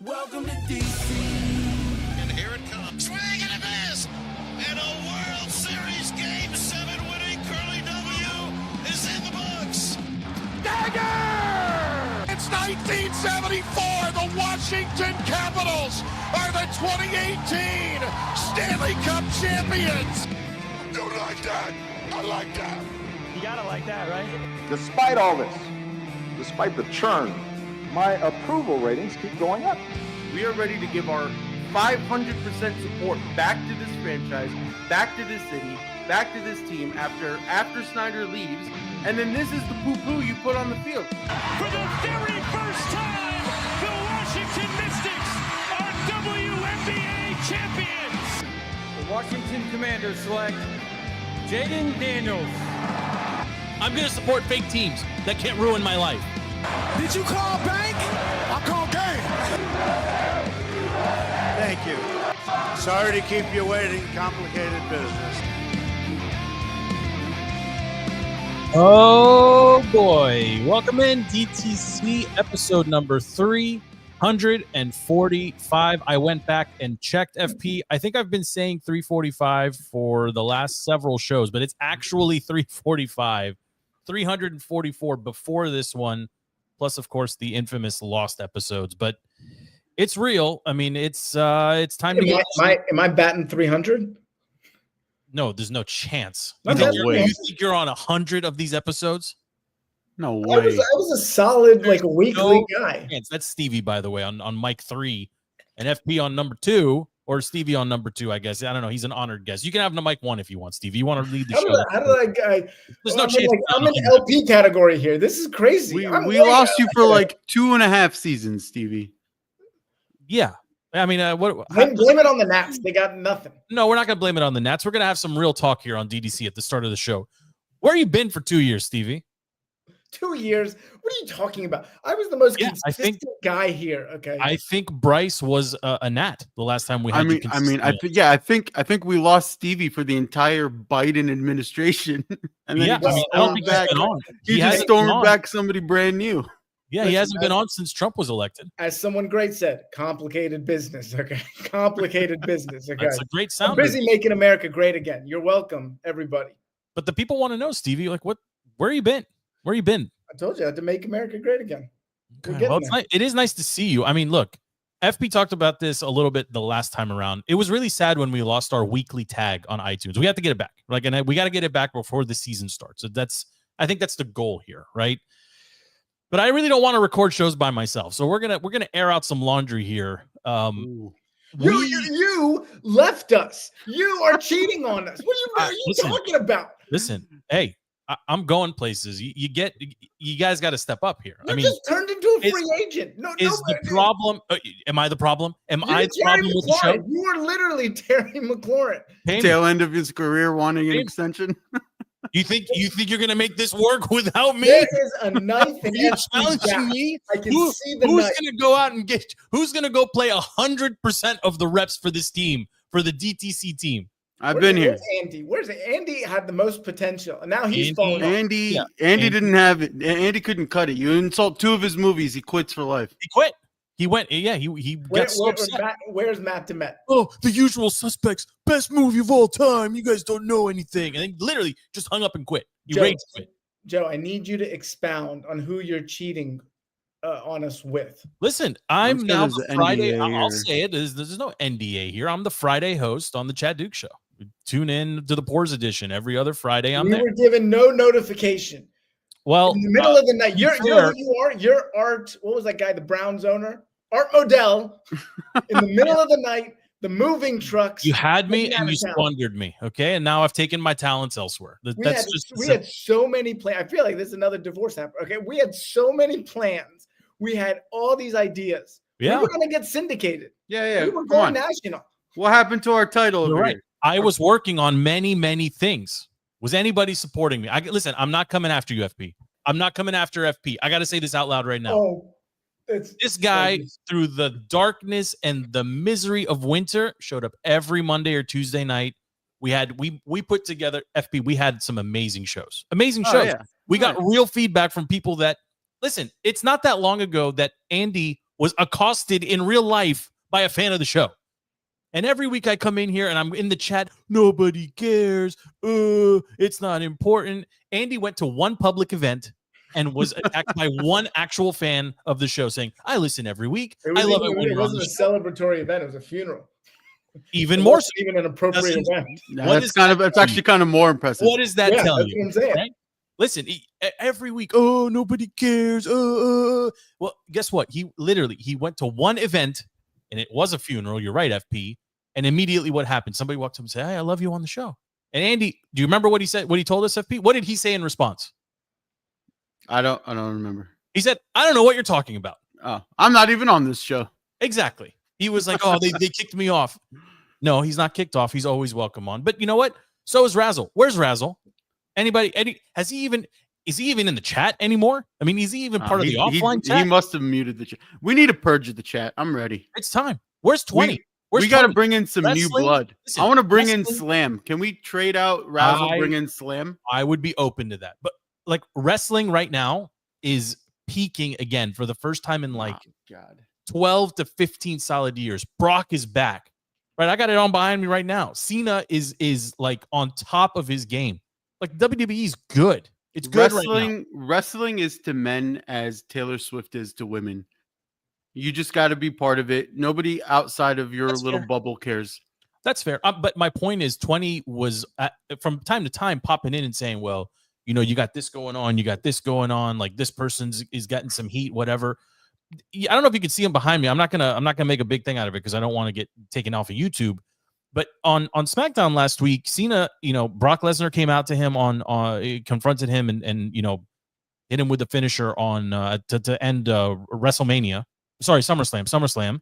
Welcome to DC. And here it comes. Swing and a miss. And a World Series Game 7 winning Curly W is in the books. Dagger! It's 1974. The Washington Capitals are the 2018 Stanley Cup champions. Don't like that. I like that. You gotta like that, right? Despite all this, despite the churn, my approval ratings keep going up. We are ready to give our 500% support back to this franchise, back to this city, back to this team after Snyder leaves. And then this is the poo-poo you put on the field. For the very first time, the Washington Mystics are WNBA champions. The Washington Commanders select Jaden Daniels. I'm going to support fake teams that can't ruin my life. Did you call bank? I call game. Thank you. Sorry to keep you waiting. Complicated business. Oh boy. Welcome in DTC episode number 345. I went back and checked FP. I think I've been saying 345 for the last several shows, but it's actually 345. 344 before this one, plus of course the infamous lost episodes. But it's real. I mean, it's time to get. Am I batting 300? No, there's no chance. You think you're on 100 of these episodes? No way. I was a solid weekly guy. Chance. That's Stevie, by the way, on mic 3, and FP on number 2, or Stevie on number 2. I guess I don't know. He's an honored guest. You can have the mic 1 if you want, Stevie. You want to lead the show? How did I? There's no chance. I'm in LP category here. This is crazy. We lost you for like 2.5 seasons, Stevie. Yeah. I mean, blame it on the Nats. They got nothing. No, we're not going to blame it on the Nats. We're going to have some real talk here on DDC at the start of the show. Where you been for 2 years, Stevie? 2 years? What are you talking about? I was the most consistent guy here. Okay. I think Bryce was a Nat the last time we had. I think we lost Stevie for the entire Biden administration. And then I don't think he's been on. He just stormed back somebody brand new. Yeah, he hasn't been on since Trump was elected. As someone great said, complicated business, okay? Complicated business, okay? That's a great sound. I'm busy making America great again. You're welcome, everybody. But the people want to know, Stevie, where you been? Where you been? I told you I had to make America great again. Okay. Well, it is nice to see you. I mean, look, FP talked about this a little bit the last time around. It was really sad when we lost our weekly tag on iTunes. We have to get it back. And we got to get it back before the season starts. So I think that's the goal here, right? But I really don't want to record shows by myself, so we're gonna air out some laundry here. You left us. You are cheating on us. What are you talking about? Listen, hey, I'm going places. You guys got to step up here. You just turned into a free agent. The problem? Am I the problem? Am I the problem with the show? You are literally Terry McLaurin. Tail end of his career, wanting an extension. You think you're gonna make this work without me? There is a knife in you challenging me? I can see the knife. Who's gonna go play 100% of the reps for this team, for the DTC team? I've been here. Where's Andy had the most potential, and now he's falling off. Andy didn't have it. Andy couldn't cut it. You insult 2 of his movies, he quits for life. He quit. He went. Yeah, he gets so upset. Where's Matt DeMet? Oh, The Usual Suspects, best movie of all time. You guys don't know anything, and then literally just hung up and quit. He rage quit. Joe, I need you to expound on who you're cheating on us with. Listen, I'm now the Friday. I'll say it. There's no NDA here. I'm the Friday host on the Chad Duke Show. Tune in to the Poors Edition every other Friday. We were given no notification. Well, in the middle of the night, you know who you are? You're Art. What was that guy? The Browns owner, Art Modell. In the middle of the night, the moving trucks. You had me and you squandered me. Okay, and now I've taken my talents elsewhere. We had so many plans. I feel like this is another divorce happen. Okay, we had so many plans. We had all these ideas. Yeah, we were going to get syndicated. Yeah. We were going national. What happened to our title? You're right. I was working on many things. Was anybody supporting me? Listen, I'm not coming after you, FP. I'm not coming after FP. I got to say this out loud right now. This guy, through the darkness and the misery of winter, showed up every Monday or Tuesday night. We put together, FP, we had some amazing shows. Yeah. We got real feedback from people that, listen, it's not that long ago that Andy was accosted in real life by a fan of the show. And every week I come in here and I'm in the chat. Nobody cares. It's not important. Andy went to one public event and was attacked by one actual fan of the show saying, I listen every week. I love it when it you're on wasn't the a show. celebratory event. It was a funeral. Even more so. Even an appropriate event. That's actually kind of more impressive. What does that tell that's you? what I'm saying. Right? Listen, every week, oh, nobody cares. Well, guess what? He went to one event and it was a funeral. You're right, FP. And immediately what happened? Somebody walked up and said, hey, I love you on the show. And Andy, do you remember what he said? What he told us, FP? What did he say in response? I don't remember. He said, I don't know what you're talking about. Oh, I'm not even on this show. Exactly. He was like, oh, they kicked me off. No, he's not kicked off. He's always welcome on. But you know what? So is Razzle. Where's Razzle? Anybody? Is he even in the chat anymore? I mean, is he even part of the offline chat? He must have muted the chat. We need to purge the chat. I'm ready. It's time. Where's 20? We got to bring in some new blood. Listen, I want to bring in Slam. Can we trade out Razzle, bring in Slam? I would be open to that. But like wrestling right now is peaking again for the first time in 12 to 15 solid years. Brock is back. Right? I got it on behind me right now. Cena is like on top of his game. Like WWE is good. It's good right now. Wrestling is to men as Taylor Swift is to women. You just got to be part of it. Nobody outside of your little bubble cares. That's fair. But my point is 20 was from time to time popping in and saying, well, you know, you got this going on. You got this going on. Like this person's is getting some heat, whatever. I don't know if you can see him behind me. I'm not gonna make a big thing out of it because I don't want to get taken off of YouTube. But on SmackDown last week, Cena, you know, Brock Lesnar came out to him confronted him and you know, hit him with the finisher on to end WrestleMania. Sorry, SummerSlam.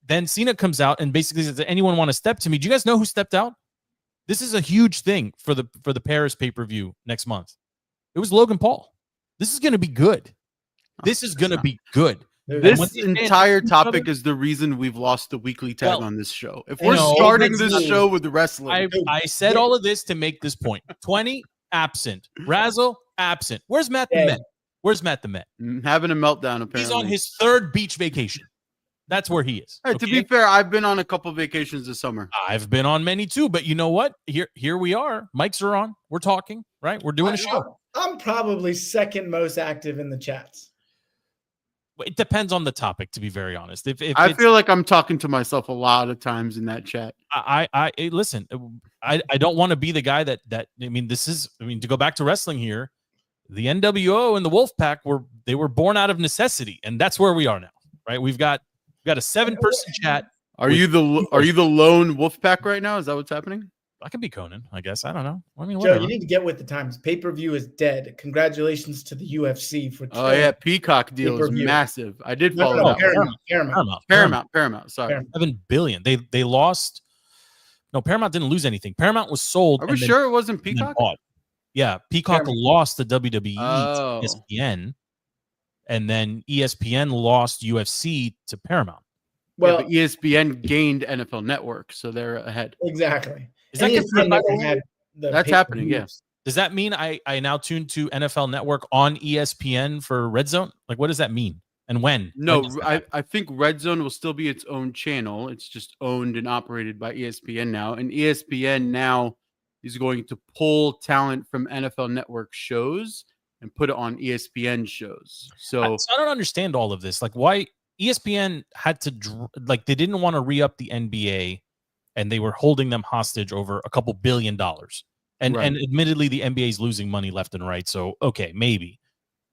Then Cena comes out and basically says, does anyone want to step to me? Do you guys know who stepped out? This is a huge thing for the Paris pay-per-view next month. It was Logan Paul. This is going to be good. This is going to be good. This entire topic is the reason we've lost the weekly tag on this show. If we're starting this show with wrestling, I said all of this to make this point. 20 absent, Razzle absent. Where's Matt the Met? Where's Matt the Met? Having a meltdown. Apparently, he's on his third beach vacation. That's where he is. Hey, to be fair, I've been on a couple vacations this summer. I've been on many too, but you know what? Here we are. Mics are on. We're talking, right? We're doing a show. I'm probably second most active in the chats. It depends on the topic, to be very honest. If I feel like I'm talking to myself a lot of times in that chat. I listen. I don't want to be the guy that I mean. To go back to wrestling here. The NWO and the Wolfpack were born out of necessity, and that's where we are now, right? We've got a 7-person chat. Are you the lone Wolfpack right now? Is that what's happening? I could be Conan, I guess. I don't know. I mean, Joe, you need to get with the times. Pay-per-view is dead. Congratulations to the UFC for. Oh yeah, Peacock deal is massive. I did follow that. Paramount. Sorry, $7 billion. They lost. No, Paramount didn't lose anything. Paramount was sold. Are we sure it wasn't Peacock? Yeah, Peacock lost to WWE to ESPN, and then ESPN lost UFC to Paramount. Well, but ESPN gained NFL Network, so they're ahead. Exactly. Is that ESPN that's happening? Yes. Does that mean I now tune to NFL Network on ESPN for Red Zone? Like, what does that mean? And when? No, I think Red Zone will still be its own channel. It's just owned and operated by ESPN now, and ESPN now is going to pull talent from NFL Network shows and put it on ESPN shows. So I don't understand all of this. Like, why ESPN had to they didn't want to re-up the NBA, and they were holding them hostage over a couple $1 billion. And admittedly, the NBA is losing money left and right. So okay, maybe.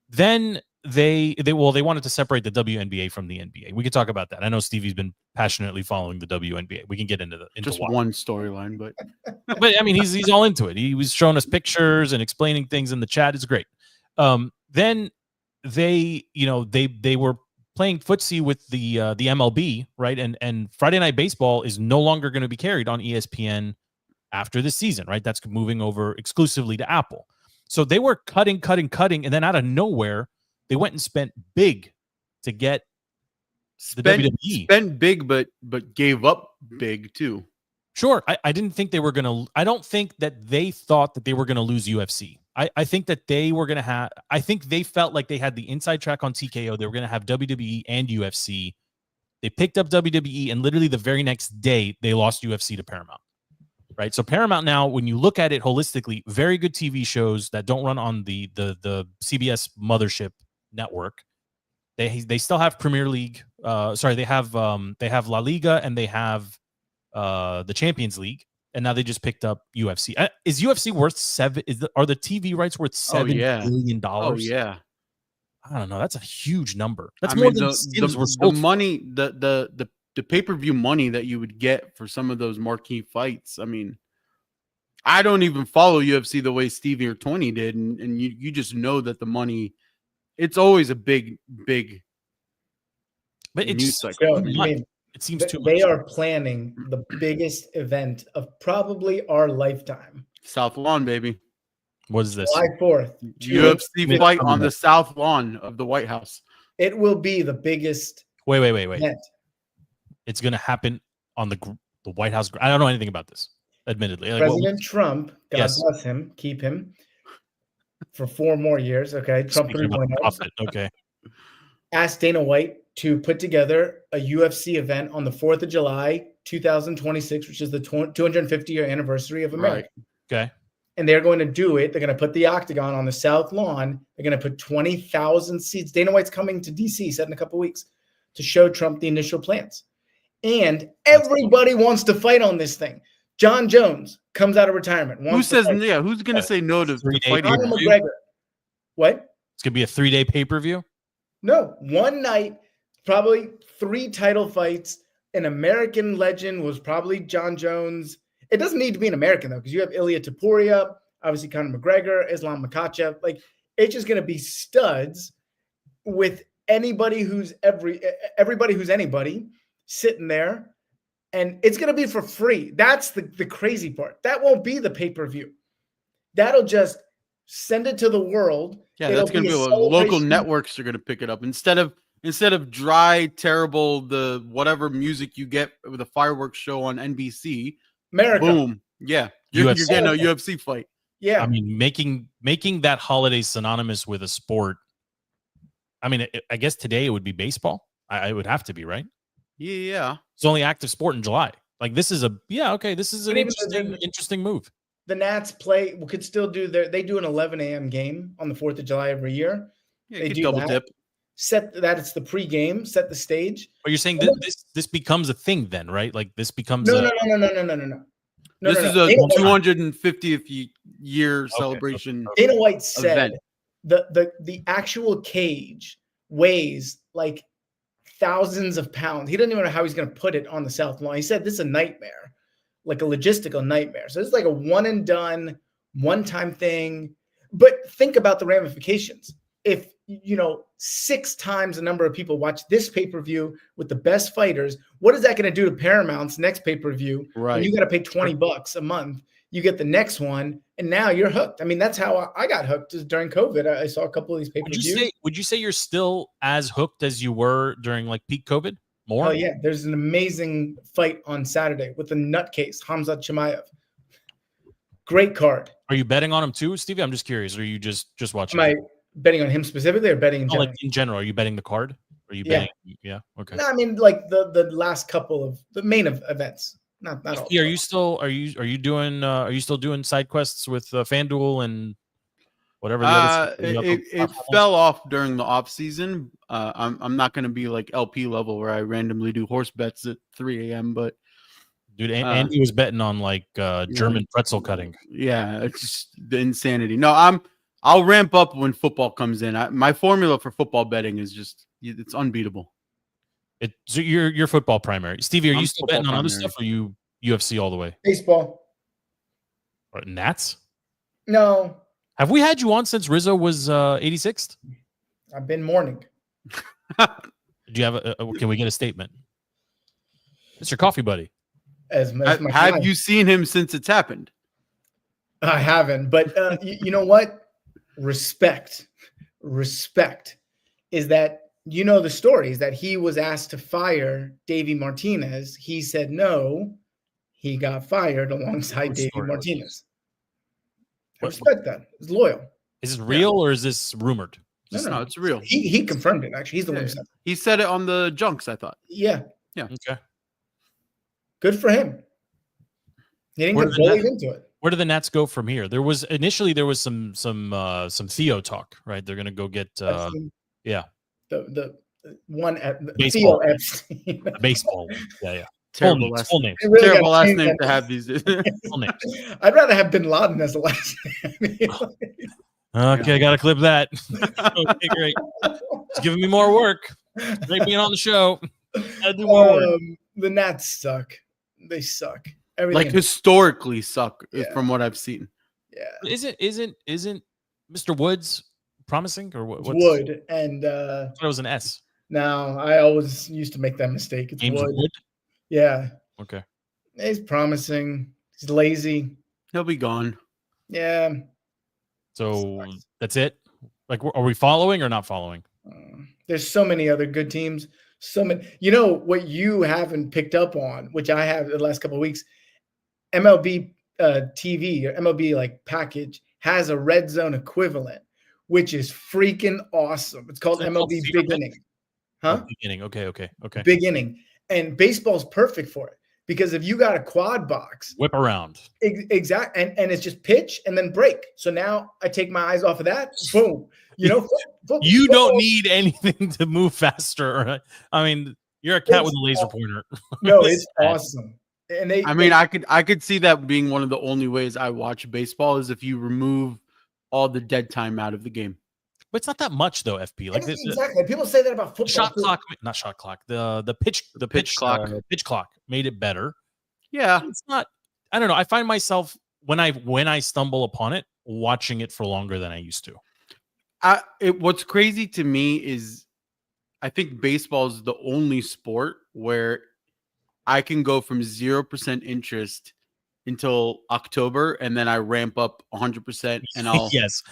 Then they wanted to separate the WNBA from the NBA. We could talk about that. I know Stevie's been passionately following the WNBA. We can get into just one storyline, but I mean he's all into it. He was showing us pictures and explaining things in the chat. It's great. Then they were playing footsie with the MLB, right? And Friday Night Baseball is no longer going to be carried on ESPN after this season, right? That's moving over exclusively to Apple. So they were cutting, and then out of nowhere, they went and spent big to get the WWE. Spent big, but gave up big too. Sure. I didn't think they were going to. I don't think that they thought that they were going to lose UFC. I think that they were going to have, I think they felt like they had the inside track on TKO. They were going to have WWE and UFC. They picked up WWE, and literally the very next day, they lost UFC to Paramount. Right. So Paramount now, when you look at it holistically, very good TV shows that don't run on the CBS mothership network. They still have Premier League. They have La Liga, and they have the Champions League. And now they just picked up UFC. Is UFC worth are the TV rights worth $7 billion? Oh yeah. I don't know. That's a huge number. That's I more mean, than the money, the pay-per-view money that you would get for some of those marquee fights. I mean, I don't even follow UFC the way Stevie or 20 did, and you just know that the money, it's always a big. But it's it seems too much. They are planning the biggest event of probably our lifetime. South Lawn, baby. What is this? July 4th. UFC fight on the South Lawn of the White House. It will be the biggest. Wait. Event. It's going to happen on the White House. I don't know anything about this, admittedly. President Trump, God bless him, keep him for 4 more years. Okay. Trump 3.0. Okay. Asked Dana White to put together a UFC event on the 4th of July, 2026, which is the 250-year anniversary of America. Right. Okay. And they're going to do it. They're going to put the Octagon on the South Lawn. They're going to put 20,000 seats. Dana White's coming to D.C., said in a couple of weeks, to show Trump the initial plans. And everybody wants to fight on this thing. John Jones comes out of retirement. Who says, who's going to say no to fighting? Conor McGregor. What? It's going to be a 3-day pay-per-view? No, one night, probably 3 title fights. An American legend was probably John Jones. It doesn't need to be an American, though, because you have Ilya Topuria, obviously Conor McGregor, Islam Makhachev. Like, it's just going to be studs with anybody who's everybody who's anybody sitting there. And it's going to be for free. That's the crazy part. That won't be the pay-per-view. That'll just send it to the world. Yeah, that's going to be what local networks are going to pick it up. Instead of dry, terrible, the whatever music you get with a fireworks show on NBC. America. Boom. Yeah. You're getting a UFC fight. Yeah. I mean, making that holiday synonymous with a sport. I mean, I guess today it would be baseball. I would have to be, right? Yeah. It's the only active sport in July. Like, this is an interesting move. The Nats could still do they do an 11 a.m. game on the 4th of July every year. Yeah, they you do double dip. Set that it's the pregame, set the stage. But you're saying this becomes a thing then, right? Like, this becomes no. This is a 250th year celebration. Dana White said event. the actual cage weighs like thousands of pounds. He doesn't even know how he's going to put it on the South Lawn. He said this is a nightmare, like a logistical nightmare. So it's like a one and done, one-time thing. But think about the ramifications. If 6 times the number of people watch this pay-per-view with the best fighters, what is that going to do to Paramount's next pay-per-view? Right. And you got to pay $20 a month. You get the next one, and now you're hooked. I mean, that's how I got hooked during COVID. I saw a couple of these pay-per-views. Would you say you're still as hooked as you were during like peak COVID? More? Oh yeah, there's an amazing fight on Saturday with the nutcase Hamzat Chimaev. Great card. Are you betting on him too, Stevie? I'm just curious. Or are you just watching? Am I betting on him specifically or betting in general? Like in general, are you betting the card? Are you betting? Yeah. Okay. No, I mean like the last couple of the main events. Not all. Are you still doing side quests with FanDuel and whatever? It fell off during the off season. I'm not going to be like LP level where I randomly do horse bets at 3 a.m. But dude, Andy was betting on like German pretzel cutting. Yeah, it's just the insanity. No, I'll ramp up when football comes in. My formula for football betting is just it's unbeatable. So you're football primary. Stevie, are you still betting on primary. other stuff, or you UFC all the way? Baseball. Or Nats? No. Have we had you on since Rizzo was 86th? I've been mourning. Do you have can we get a statement? It's your coffee buddy. Have you seen him since it's happened? I haven't, but you know what? Respect is that the stories that he was asked to fire Davey Martinez. He said no. He got fired alongside Davey Martinez. I respect that. He's loyal. Is this real or is this rumored? No, it's real. He confirmed it. Actually, he's the one who said it. He said it on the Junks, I thought. Yeah. Okay. Good for him. He didn't get bullied into it. Where do the Nats go from here? There was some Theo talk, right? They're gonna go get The one at baseball. Theo Epstein. Baseball. Yeah. Terrible full names. Really Terrible last name to have these. Full names. I'd rather have Bin Laden as the last name. Okay, gotta clip that. Okay, great. It's giving me more work. Great being on the show. Gotta do more work. The Nats suck. They suck. Everything Like historically suck from what I've seen. Yeah. Isn't Mr. Woods promising or what? Wood and I thought it was an S. No, I always used to make that mistake. It's James Wood. Yeah. Okay. He's promising. He's lazy. He'll be gone. Yeah. So that's it. Like, are we following or not following? There's so many other good teams. So many. You know what you haven't picked up on, which I have the last couple of weeks. MLB TV or MLB like package has a red zone equivalent, which is freaking awesome. It's called MLB Big Inning. Huh? Big Inning. Okay. Big Inning. And baseball's perfect for it because if you got a quad box, whip around. Exact. And it's just pitch and then break. So now I take my eyes off of that. Boom. You know, you don't need anything to move faster. I mean, you're a cat with a laser pointer. No, it's awesome. And I could see that being one of the only ways I watch baseball is if you remove all the dead time out of the game. But it's not that much though, FP. Like exactly. People say that about football. Not shot clock. The pitch clock made it better. Yeah. It's not. I don't know. I find myself when I stumble upon it, watching it for longer than I used to. What's crazy to me is I think baseball is the only sport where I can go from 0% interest until October, and then I ramp up 100%, and I'll yes,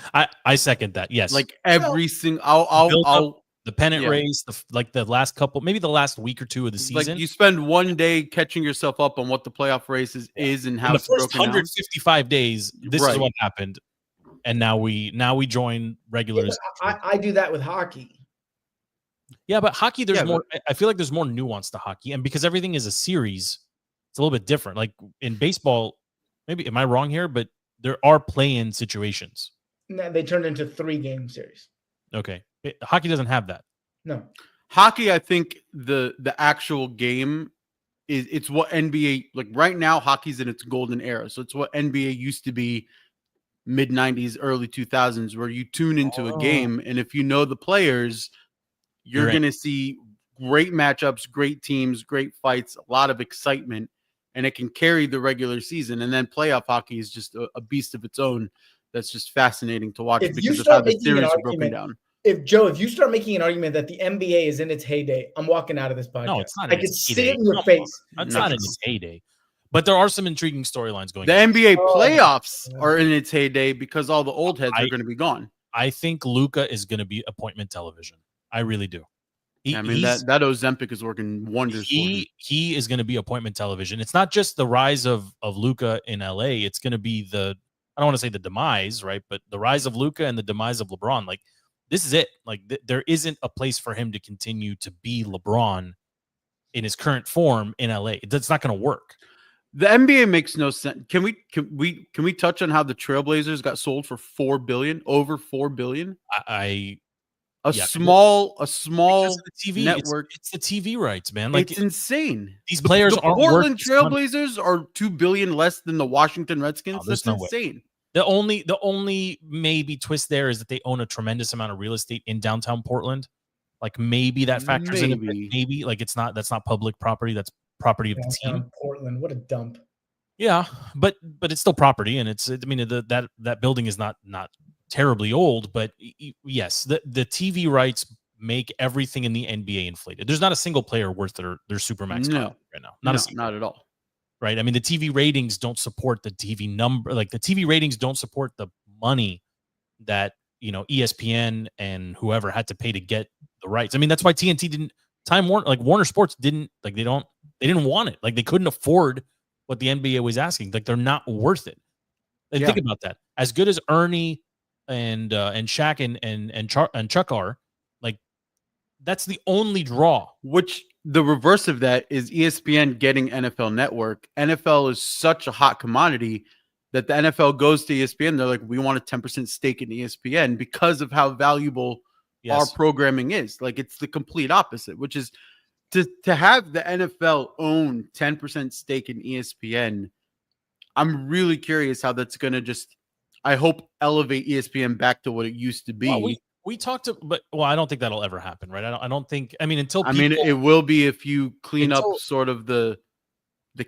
I second that. Yes, like every single I'll the pennant race, the last couple, maybe the last week or two of the season. Like you spend one day catching yourself up on what the playoff race is and how in the it's first broken 155 days. This is what happened, and now we join regulars. I do that with hockey. Yeah, but hockey, there's more. I feel like there's more nuance to hockey, and because everything is a series, it's a little bit different. Like in baseball, maybe am I wrong here? But there are play-in situations. No, they turned into 3-game series. Okay, hockey doesn't have that. No, hockey. I think the actual game it's what NBA like right now. Hockey's in its golden era, so it's what NBA used to be, mid 90s, early 2000s, where you tune into a game, and if you know the players, you're going to see great matchups, great teams, great fights, a lot of excitement, and it can carry the regular season. And then playoff hockey is just a beast of its own. That's just fascinating to watch because of how the series are broken down. If you start making an argument that the NBA is in its heyday, I'm walking out of this podcast. No, it's not. I can see it in your face. It's not in its heyday. But there are some intriguing storylines going on. The NBA playoffs yeah. are in its heyday because all the old heads are going to be gone. I think Luka is going to be appointment television. I really do. I mean, that Ozempic is working wonders for him. He is going to be appointment television. It's not just the rise of Luka in LA. It's going to be I don't want to say the demise, right? But the rise of Luka and the demise of LeBron. Like, this is it. Like, there isn't a place for him to continue to be LeBron in his current form in LA. It's not going to work. The NBA makes no sense. Can we touch on how the Trailblazers got sold for $4 billion, over $4 billion? A small TV network. It's the TV rights, man. Like, it's insane. These players the aren't Portland Trailblazers are $2 billion less than the Washington Redskins. That's insane. The only maybe twist there is that they own a tremendous amount of real estate in downtown Portland. Like maybe that factors in a bit. Maybe like that's not public property. That's property of the team. Portland, what a dump. Yeah, but it's still property, and it's. I mean, that building is not terribly old, but yes, the TV rights make everything in the NBA inflated. There's not a single player worth their supermax contract right now. Not at all. Right? I mean, the TV ratings don't support the TV number. Like the TV ratings don't support the money that ESPN and whoever had to pay to get the rights. I mean, that's why TNT didn't. Warner Sports didn't like. They didn't want it. Like they couldn't afford what the NBA was asking. Like they're not worth it. And think about that. as good as Ernie and Shaq and Chuck are, like that's the only draw. Which the reverse of that is ESPN getting NFL Network. NFL is such a hot commodity that the NFL goes to ESPN. They're like, we want a 10% stake in ESPN because of how valuable our programming is. Like it's the complete opposite, which is to have the NFL own 10% stake in ESPN. I'm really curious how that's going to just, I hope, elevate ESPN back to what it used to be. Well, we talked to, but I don't think that'll ever happen, right? I don't think. I mean, it will be if you clean up sort of the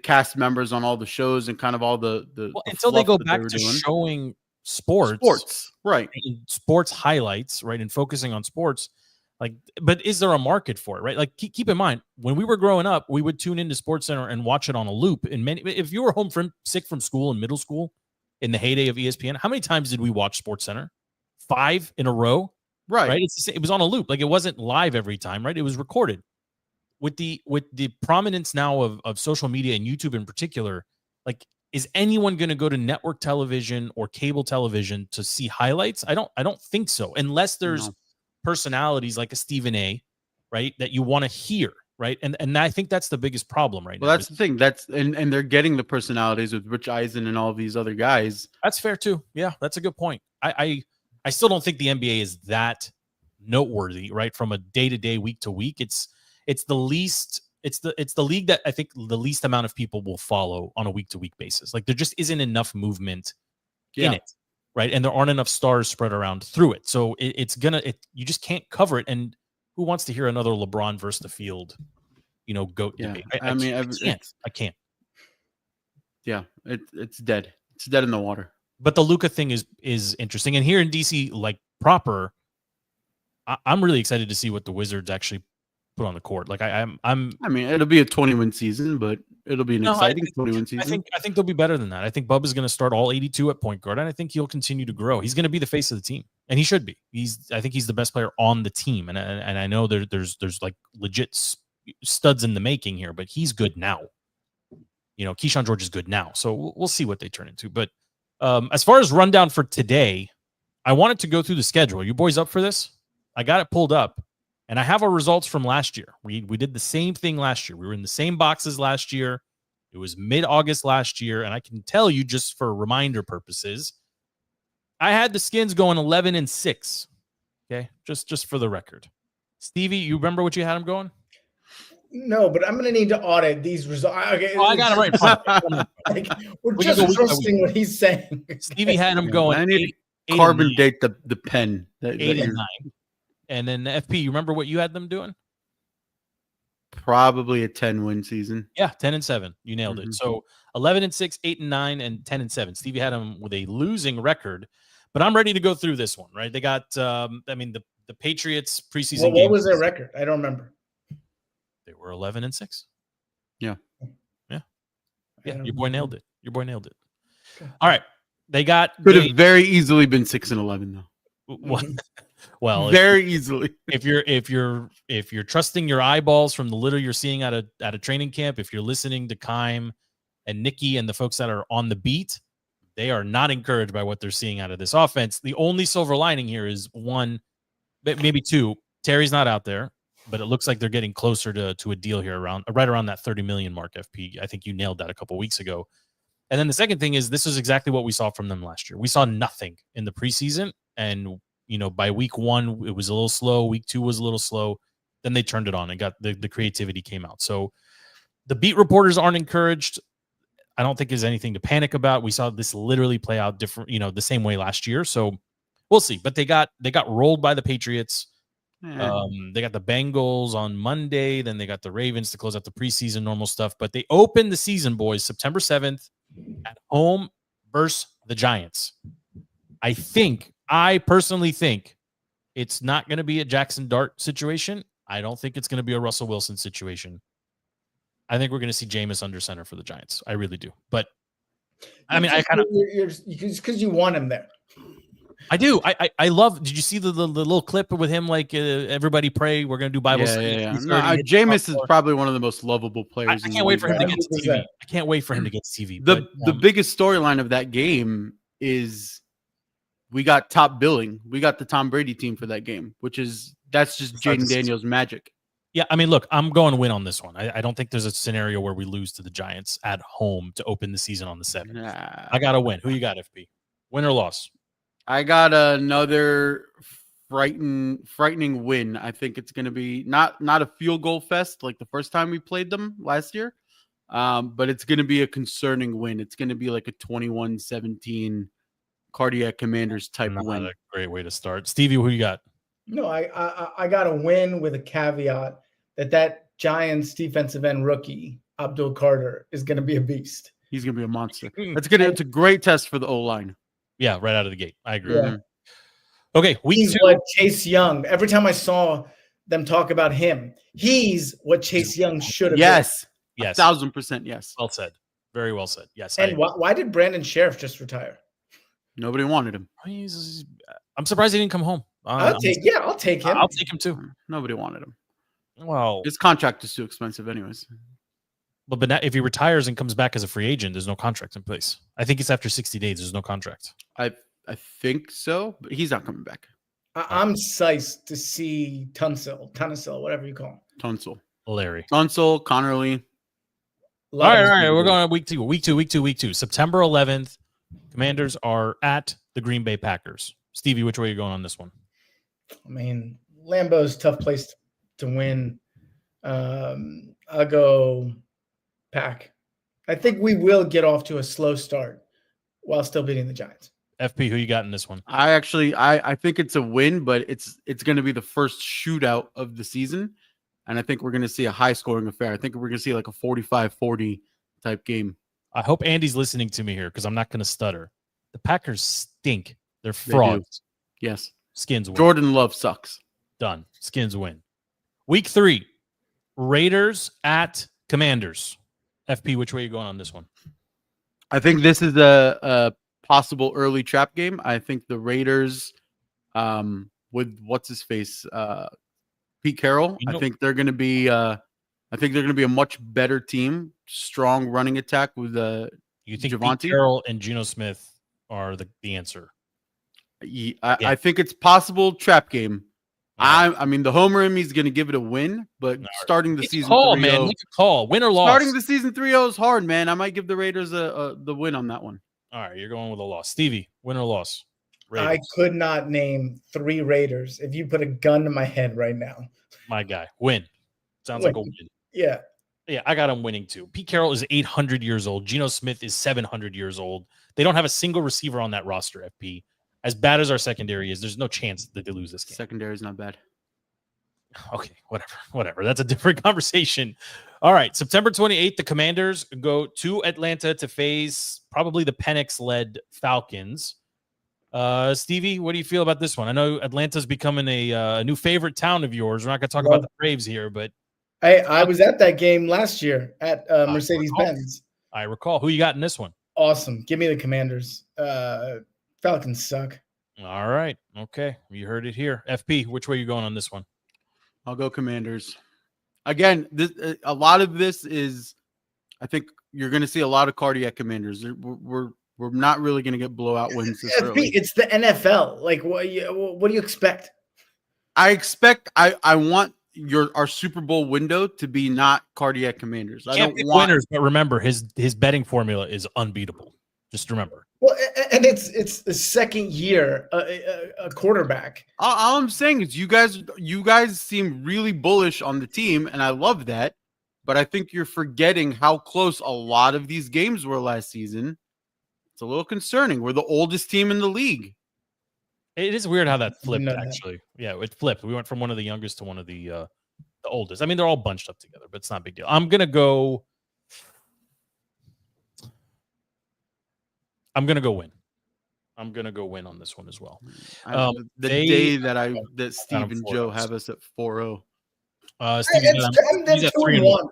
cast members on all the shows and kind of all until they go back to showing sports, right? And sports highlights, right, and focusing on sports. Like, but is there a market for it, right? Like, keep in mind, when we were growing up, we would tune into SportsCenter and watch it on a loop. If you were home sick from school in middle school, in the heyday of ESPN, how many times did we watch SportsCenter? 5 in a row, right? It was on a loop. Like, it wasn't live every time, right? It was recorded. With the prominence now of social media and YouTube in particular, like, is anyone going to go to network television or cable television to see highlights? I don't think so, unless there's personalities like a Stephen A, right, that you want to hear, right? And I think that's the biggest problem right now. Well, that's the thing. And they're getting the personalities with Rich Eisen and all these other guys. That's fair too. Yeah, that's a good point. I still don't think the NBA is that noteworthy, right? From a day-to-day, week-to-week. It's the least. It's the league that I think the least amount of people will follow on a week-to-week basis. Like, there just isn't enough movement in it, right? And there aren't enough stars spread around through it. So you just can't cover it. And who wants to hear another LeBron versus the field, GOAT debate? I can't. Yeah, it's dead. It's dead in the water. But the Luka thing is interesting. And here in DC, like proper, I'm really excited to see what the Wizards actually put on the court. Like I mean, it'll be a 20-win season, but it'll be an exciting 20-win season. I think they'll be better than that. I think Bubba's going to start all 82 at point guard, and I think he'll continue to grow. He's going to be the face of the team, and he should be. I think he's the best player on the team, and I know there's like legit studs in the making here, but he's good now. Keyshawn George is good now, so we'll see what they turn into. But as far as rundown for today, I wanted to go through the schedule. Are you boys up for this? I got it pulled up. And I have our results from last year. We did the same thing last year. We were in the same boxes last year. It was mid-August last year. And I can tell you, just for reminder purposes, I had the Skins going 11-6. Okay, just for the record. Stevie, you remember what you had them going? No, but I'm going to need to audit these results. Okay, I got it right. We're just trusting what he's saying. Stevie had them going. I need to carbon date the pen. 8 and 9. And then FP, you remember what you had them doing? Probably a 10-win season. Yeah, 10-7. You nailed it. So 11-6, 8-9, and 10-7. Stevie had them with a losing record, but I'm ready to go through this one. Right? They got, the Patriots preseason. Well, what was their record? I don't remember. They were 11-6. Yeah. Your boy nailed it. Okay. All right, they got. Could have very easily been 6-11 though. Well, very easily. If you're trusting your eyeballs from the little you're seeing at a training camp, if you're listening to Kime and Nikki and the folks that are on the beat, they are not encouraged by what they're seeing out of this offense. The only silver lining here is one, maybe two. Terry's not out there, but it looks like they're getting closer to a deal here right around that 30 million mark. FP, I think you nailed that a couple weeks ago. And then the second thing is this is exactly what we saw from them last year. We saw nothing in the preseason, and by week 1, it was a little slow. Week 2 was a little slow. Then they turned it on and got the creativity came out. So the beat reporters aren't encouraged. I don't think there's anything to panic about. We saw this literally play out different, the same way last year. So we'll see. But they got rolled by the Patriots. They got the Bengals on Monday. Then they got the Ravens to close out the preseason normal stuff. But they opened the season, boys, September 7th at home versus the Giants. I personally think it's not going to be a Jackson Dart situation. I don't think it's going to be a Russell Wilson situation. I think we're going to see Jameis under center for the Giants. I really do. But I mean, I kind of because you want him there. I do. I love. Did you see the little clip with him? Like everybody pray. We're going to do Bible study. Yeah. Jameis is probably one of the most lovable players. I can't wait for him to get to TV. I can't wait for him to get to TV. The biggest storyline of that game is we got top billing. We got the Tom Brady team for that game, that's just Jaden Daniels magic. Yeah, I mean, look, I'm going win on this one. I don't think there's a scenario where we lose to the Giants at home to open the season on the 7th. Nah. I got to win. Who you got, FP? Win or loss? I got another frightening win. I think it's going to be not a field goal fest like the first time we played them last year, but it's going to be a concerning win. It's going to be like a 21-17 Cardiac Commanders type win. A great way to start. Stevie, who you got? No, I got to win with a caveat that Giants defensive end rookie, Abdul Carter, is going to be a beast. He's going to be a monster. It's a great test for the O-line. Yeah, right out of the gate. I agree. Yeah. Okay, he's what Chase Young. Every time I saw them talk about him, he's what Chase Young should have been. Yes. 1,000% yes. Well said. Very well said. Yes. And why did Brandon Sheriff just retire? Nobody wanted him. I'm surprised he didn't come home. I'll take him. I'll take him too. Nobody wanted him. Well, his contract is too expensive anyways. But if he retires and comes back as a free agent, there's no contract in place. I think it's after 60 days. There's no contract. I think so, but he's not coming back. I'm psyched to see Tunsil, whatever you call him. Tunsil, Connerly. All right. We're going to week two. September 11th. Commanders are at the Green Bay Packers. Stevie, which way are you going on this one? I mean, Lambeau's a tough place to win. I'll go Pack. I think we will get off to a slow start while still beating the Giants. FP, who you got in this one? I think it's a win, but it's going to be the first shootout of the season, and I think we're going to see a high-scoring affair. I think we're going to see like a 45-40 type game. I hope Andy's listening to me here because I'm not going to stutter. The Packers stink. They're frauds. Yes. Skins win. Jordan Love sucks. Done. Skins win. Week 3, Raiders at Commanders. FP, which way are you going on this one? I think this is a possible early trap game. I think the Raiders, with what's his face, Pete Carroll. I think they're going to be. I think they're going to be a much better team. Strong running attack with You think Javonte? Pete Carroll and Geno Smith are the answer? I think it's possible trap game. I mean, the homer in me is going to give it a win, but starting the season 3-0, man, make a call, win or loss. Starting the season 3-0 is hard, man. I might give the Raiders the win on that one. All right, you're going with a loss. Stevie, win or loss? Raiders. I could not name 3 Raiders if you put a gun to my head right now. My guy, win. Sounds like a win. Yeah. Yeah, I got him winning too. Pete Carroll is 800 years old. Geno Smith is 700 years old. They don't have a single receiver on that roster, FP. As bad as our secondary is, there's no chance that they lose this game. Secondary is not bad. Okay, whatever. That's a different conversation. All right, September 28th, the Commanders go to Atlanta to face probably the Penix-led Falcons. Stevie, what do you feel about this one? I know Atlanta's becoming a new favorite town of yours. We're not going to talk about the Braves here, but I was at that game last year at Mercedes-Benz. I recall. Who you got in this one? Awesome. Give me the Commanders. Falcons suck. All right. Okay. You heard it here. FP, which way are you going on this one? I'll go Commanders. Again, a lot of this is, I think you're going to see a lot of cardiac Commanders. We're not really going to get blowout wins this early. It's the NFL. Like, what do you expect? I want our Super Bowl window to be not cardiac Commanders. I don't want winners, but remember his betting formula is unbeatable. Just remember. Well, and it's the second year a quarterback. All I'm saying is you guys seem really bullish on the team, and I love that. But I think you're forgetting how close a lot of these games were last season. It's a little concerning. We're the oldest team in the league. It is weird how that flipped, actually. Yeah, it flipped. We went from one of the youngest to one of the oldest. I mean, they're all bunched up together, but it's not a big deal. I'm gonna go win. I'm gonna go win on this one as well. The day that Steve and Joe have us at 4-0. He's at 3-1.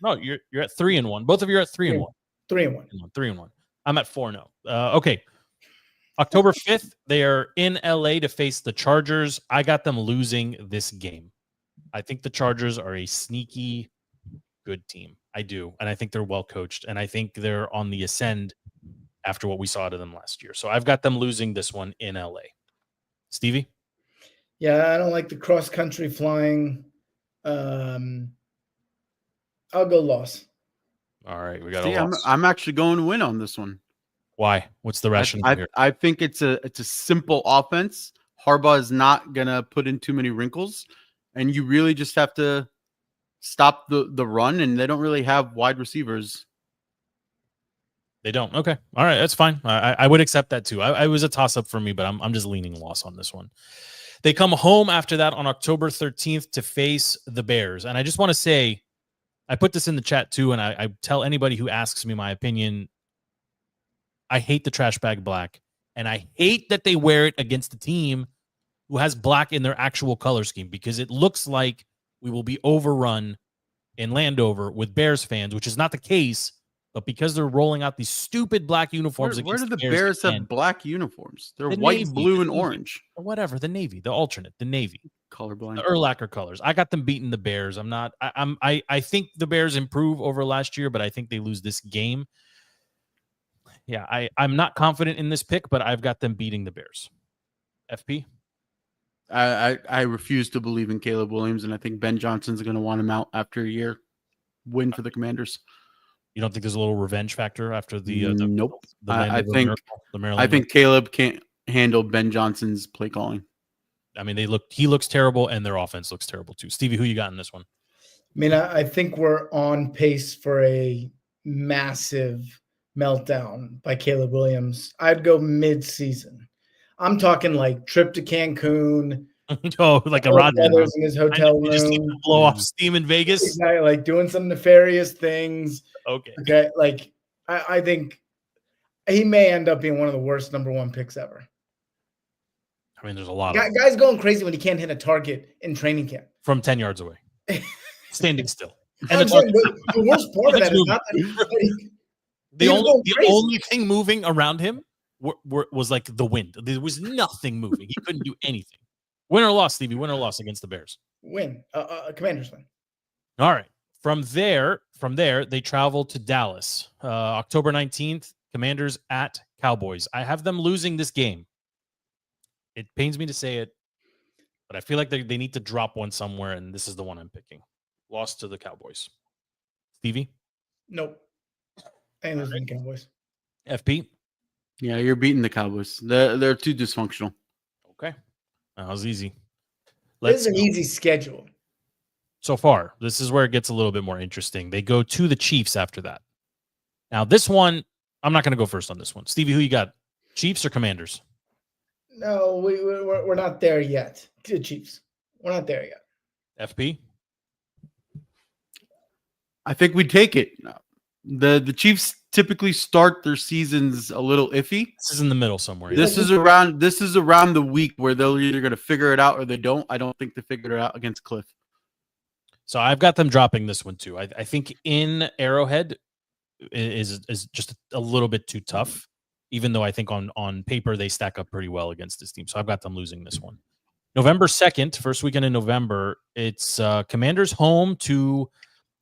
No, you're at 3-1. Both of you are at 3-1. 3-1. I'm at 4-0. Okay. October 5th, they are in LA to face the Chargers. I got them losing this game. I think the Chargers are a sneaky good team. I do. And I think they're well coached. And I think they're on the ascend after what we saw out of them last year. So I've got them losing this one in LA. Stevie? Yeah, I don't like the cross country flying. I'll go loss. All right, we got See, a loss. I'm actually going to win on this one. Why? What's the rationale here? I think it's a simple offense. Harbaugh is not gonna put in too many wrinkles, and you really just have to stop the run, and they don't really have wide receivers. They don't. Okay. All right. That's fine. I would accept that too. I was a toss up for me, but I'm just leaning loss on this one. They come home after that on October 13th to face the Bears. And I just want to say, I put this in the chat too, and I tell anybody who asks me my opinion, I hate the trash bag black, and I hate that they wear it against the team who has black in their actual color scheme, because it looks like we will be overrun in Landover with Bears fans, which is not the case. But because they're rolling out these stupid black uniforms, Where do the Bears have black uniforms? They're the white, Navy, blue, and Navy, orange. whatever. The Navy, the alternate, the Navy, Colorblind. the Urlacher colors. I got them beating the Bears. I think the Bears improve over last year, but I think they lose this game. Yeah, I'm not confident in this pick, but I've got them beating the Bears. FP? I refuse to believe in Caleb Williams, and I think Ben Johnson's going to want him out after a year. Win for the Commanders. You don't think there's a little revenge factor after the nope? I think Caleb can't handle Ben Johnson's play calling. I mean, he looks terrible, and their offense looks terrible too. Stevie, who you got in this one? I mean, I think we're on pace for a massive meltdown by Caleb Williams. I'd go mid-season. I'm talking like trip to Cancun. Oh, like a Roger in his hotel room. Just blow off steam in Vegas. Exactly, like doing some nefarious things. Okay. Like I think he may end up being one of the worst number one picks ever. I mean, there's a lot of guys going crazy when he can't hit a target in training camp from 10 yards away, standing still. And the worst part of that is not that the only thing moving around him was like the wind. There was nothing moving. He couldn't do anything. Win or loss, Stevie? Win or loss against the Bears? Win. Commanders win. All right. From there, they travel to Dallas. October 19th, Commanders at Cowboys. I have them losing this game. It pains me to say it, but I feel like they need to drop one somewhere, and this is the one I'm picking. Loss to the Cowboys. Stevie? Nope. I ain't losing the Cowboys. FP? Yeah, you're beating the Cowboys. They're too dysfunctional. Okay. That was easy. This is an easy schedule. So far, this is where it gets a little bit more interesting. They go to the Chiefs after that. Now, this one, I'm not going to go first on this one. Stevie, who you got? Chiefs or Commanders? No, we're not there yet. The Chiefs. We're not there yet. FP? I think we take it. The Chiefs typically start their seasons a little iffy. This is in the middle somewhere. This is around the week where they're either going to figure it out or they don't. I don't think they figured it out against Cliff. So I've got them dropping this one too. I think in Arrowhead is just a little bit too tough, even though I think on paper they stack up pretty well against this team. So I've got them losing this one. November 2nd, first weekend in November, it's Commanders home to,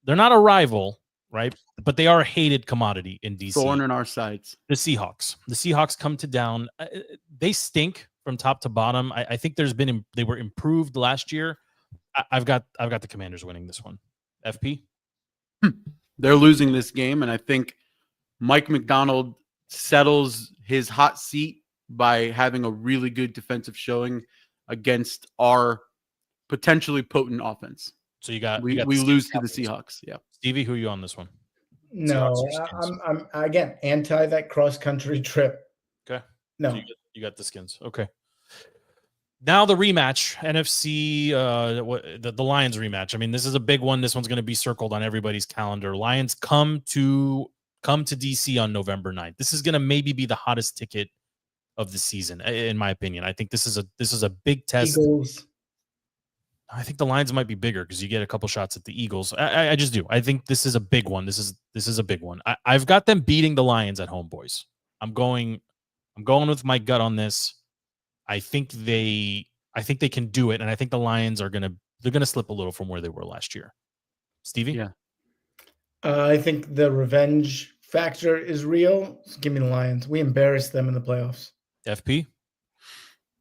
they're not a rival, right? But they are a hated commodity in DC. Thorn in our sides. The Seahawks. The Seahawks come to down. They stink from top to bottom. I think they were improved last year. I've got the Commanders winning this one. FP? They're losing this game, and I think Mike McDonald settles his hot seat by having a really good defensive showing against our potentially potent offense. So we lose to the Seahawks. Yeah. Stevie, who are you on this one? No, I'm again anti that cross country trip. Okay. No, so you got the Skins. Okay. Now the rematch, NFC, the Lions rematch. I mean, this is a big one. This one's going to be circled on everybody's calendar. Lions come to DC on November 9th. This is going to maybe be the hottest ticket of the season, in my opinion. I think this is a big test. Eagles. I think the Lions might be bigger because you get a couple shots at the Eagles. I just do. I think this is a big one. This is a big one. I've got them beating the Lions at home, boys. I'm going with my gut on this. I think they can do it, and I think the Lions they're gonna slip a little from where they were last year. Stevie? Yeah. I think the revenge factor is real, so give me the Lions. We embarrassed them in the playoffs. FP?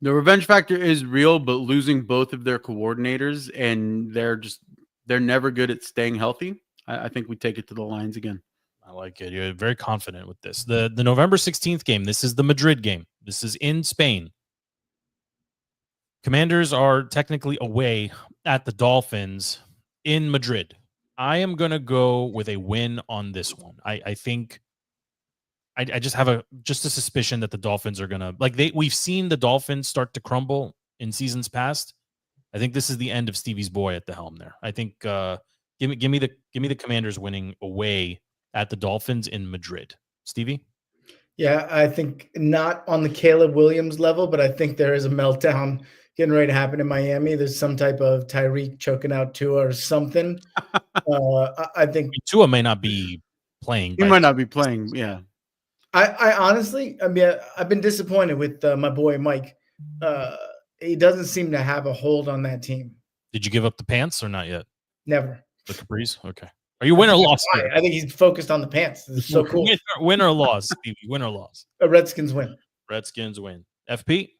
The revenge factor is real, but losing both of their coordinators and they're never good at staying healthy. I think we take it to the Lions again. I like it. You're very confident with this. The November 16th game, this is the Madrid game. This is in Spain. Commanders are technically away at the Dolphins in Madrid. I am going to go with a win on this one. I think I just have a suspicion that the Dolphins are going to we've seen the Dolphins start to crumble in seasons past. I think this is the end of Stevie's boy at the helm there. I think give me the Commanders winning away at the Dolphins in Madrid. Stevie? Yeah, I think not on the Caleb Williams level, but I think there is a meltdown getting ready to happen in Miami. There's some type of Tyreek choking out Tua or something. I think Tua may not be playing. He might not be playing. Yeah. I honestly, I've been disappointed with my boy Mike. He doesn't seem to have a hold on that team. Did you give up the pants or not yet? Never. The capris? Okay. Are you win or loss? I think he's focused on the pants. This is so cool. Win or loss, Stevie? Win or loss? Redskins win. Redskins win. FP?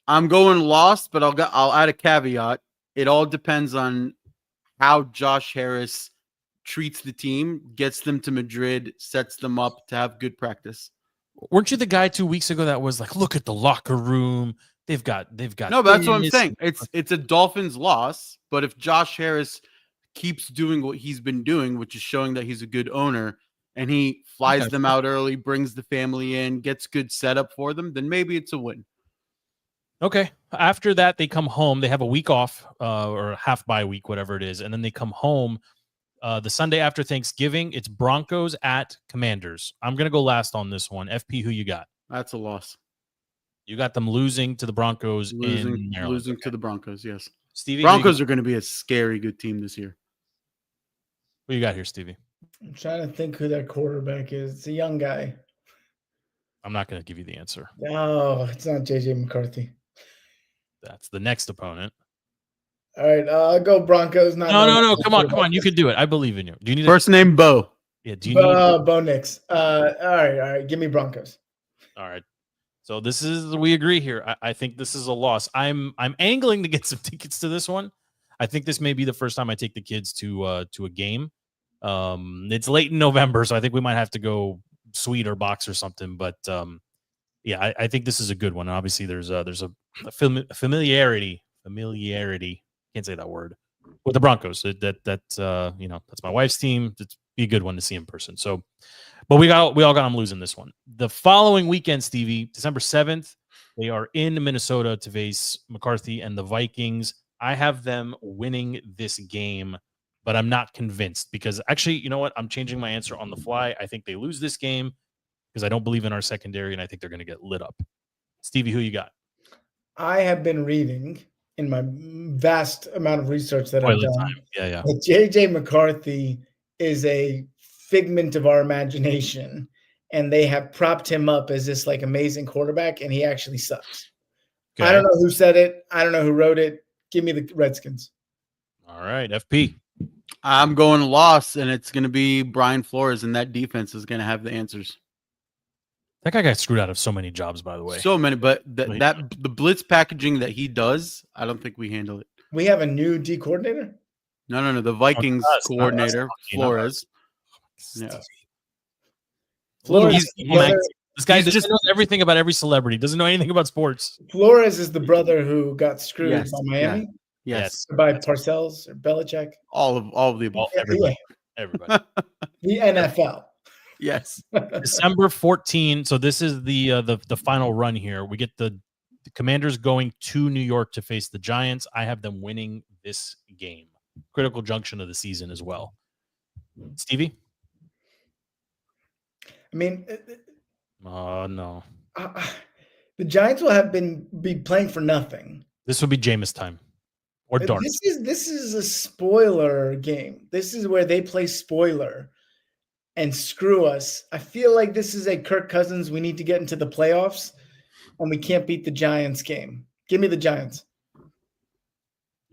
I'm going lost, but I'll add a caveat. It all depends on how Josh Harris treats the team, gets them to Madrid, sets them up to have good practice. Weren't you the guy 2 weeks ago that was like, look at the locker room. They've got. No, but that's what I'm saying. It's a Dolphins loss, but if Josh Harris keeps doing what he's been doing, which is showing that he's a good owner, and he flies them out early, brings the family in, gets good setup for them, then maybe it's a win. Okay. After that, they come home. They have a week off or half bye week, whatever it is. And then they come home the Sunday after Thanksgiving. It's Broncos at Commanders. I'm going to go last on this one. FP, who you got? That's a loss. You got them losing to the Broncos in Maryland. Losing to the Broncos, yes. Stevie, Broncos are going to be a scary good team this year. What you got here, Stevie? I'm trying to think who that quarterback is. It's a young guy. I'm not going to give you the answer. No, it's not JJ McCarthy. That's the next opponent. All right, I'll go Broncos. No. Come on. You can do it. I believe in you. Do you need first name Bo? Yeah. Do you need Bo Nix? All right. Give me Broncos. All right. So we agree here. I think this is a loss. I'm angling to get some tickets to this one. I think this may be the first time I take the kids to a game. It's late in November, so I think we might have to go suite or box or something. But yeah, I think this is a good one. Obviously, there's a familiarity. Can't say that word with the Broncos. That's my wife's team. It's be a good one to see in person. So, but we all got them losing this one. The following weekend, Stevie, December 7th, they are in Minnesota to face McCarthy and the Vikings. I have them winning this game, but I'm not convinced because actually, you know what? I'm changing my answer on the fly. I think they lose this game because I don't believe in our secondary, and I think they're going to get lit up. Stevie, who you got? I have been reading in my vast amount of research that I've done. Yeah. That JJ McCarthy is a figment of our imagination, and they have propped him up as this like amazing quarterback, and he actually sucks. Okay. I don't know who said it. I don't know who wrote it. Give me the Redskins. All right, FP. I'm going loss, and it's going to be Brian Flores, and that defense is going to have the answers. That guy got screwed out of so many jobs, by the way. So many, but the blitz packaging that he does, I don't think we handle it. We have a new D coordinator? No. The Vikings coordinator, Flores. Yeah. Flores. This guy just knows everything about every celebrity. Doesn't know anything about sports. Flores is the brother who got screwed by Miami. Yes. By Parcells or Belichick. All of the above. Everybody. The NFL. Yes. December 14. So this is the final run here. We get the Commanders going to New York to face the Giants. I have them winning this game. Critical junction of the season as well. Stevie? I mean, no. The Giants will be playing for nothing. This will be Jameis time. Or dark. This is a spoiler game. This is where they play spoiler and screw us. I feel like this is a Kirk Cousins. We need to get into the playoffs, and we can't beat the Giants game. Give me the Giants.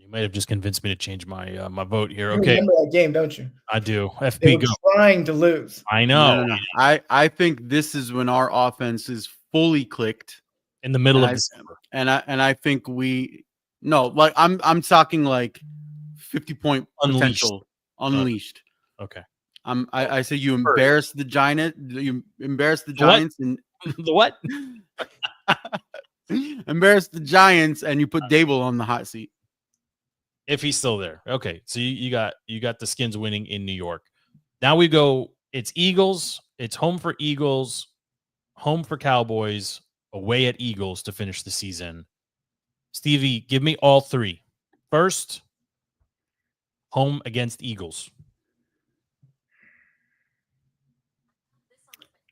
You might have just convinced me to change my my vote here. You Okay, remember that game, don't you? I do. They FP were go. trying to lose. I know. No. I think this is when our offense is fully clicked. In the middle And of I- December. And I think like I'm talking like 50-point Unleashed. potential unleashed. Okay. I say you embarrass the Giants and The what? embarrass the Giants and you put Dable on the hot seat. If he's still there. Okay. So you got the Skins winning in New York. Now we go, it's Eagles, it's home for Eagles, home for Cowboys, away at Eagles to finish the season. Stevie, give me all three. First, home against Eagles.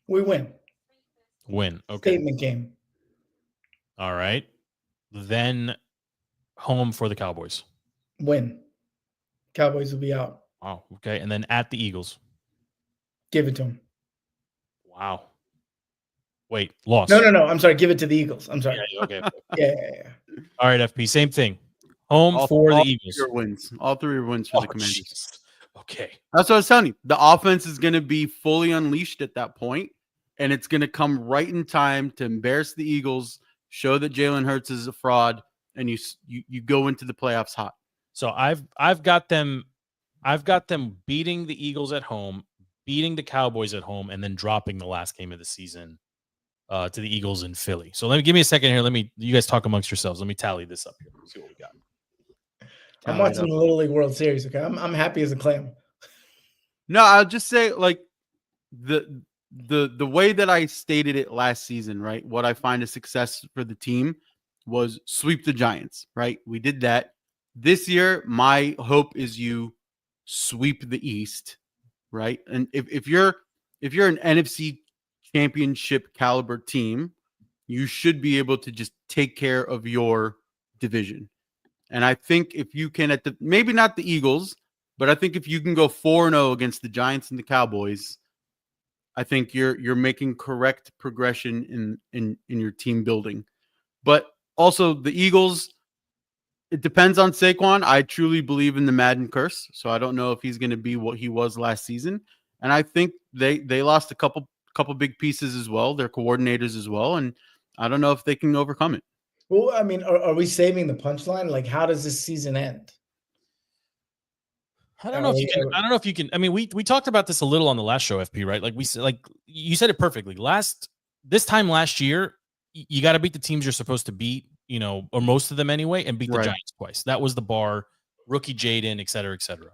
We win. Win. Okay. Statement game. All right. Then home for the Cowboys. Win. Cowboys will be out. Oh, okay. And then at the Eagles. Give it to them. Wow. Wait, loss. No. I'm sorry. Give it to the Eagles. I'm sorry. Yeah, okay. Yeah. All right, FP. Same thing. Home for the Eagles. All three are wins for the Commanders. Jesus. Okay. That's what I was telling you. The offense is going to be fully unleashed at that point, and it's going to come right in time to embarrass the Eagles, show that Jalen Hurts is a fraud, and you go into the playoffs hot. So I've got them beating the Eagles at home, beating the Cowboys at home, and then dropping the last game of the season to the Eagles in Philly. So give me a second here. You guys talk amongst yourselves. Let me tally this up here. Let's see what we got. I'm watching the Little League World Series. Okay, I'm happy as a clam. No, I'll just say like the way that I stated it last season, right? What I find a success for the team was sweep the Giants, right? We did that. This year, my hope is you sweep the East, right? And if you're an NFC championship caliber team, you should be able to just take care of your division. And I think if you can maybe not the Eagles, but I think if you can go 4-0 against the Giants and the Cowboys, I think you're making correct progression in your team building. But also the Eagles, it depends on Saquon. I truly believe in the Madden curse, so I don't know if he's going to be what he was last season. And I think they lost a couple big pieces as well, their coordinators as well, and I don't know if they can overcome it. Well, I mean, are we saving the punchline? Like, how does this season end? I don't know if you can. I mean, we talked about this a little on the last show, FP, right? Like you said it perfectly. This time last year, you got to beat the teams you're supposed to beat, or most of them anyway, and beat the Giants twice. That was the bar. Rookie Jaden, et cetera, et cetera.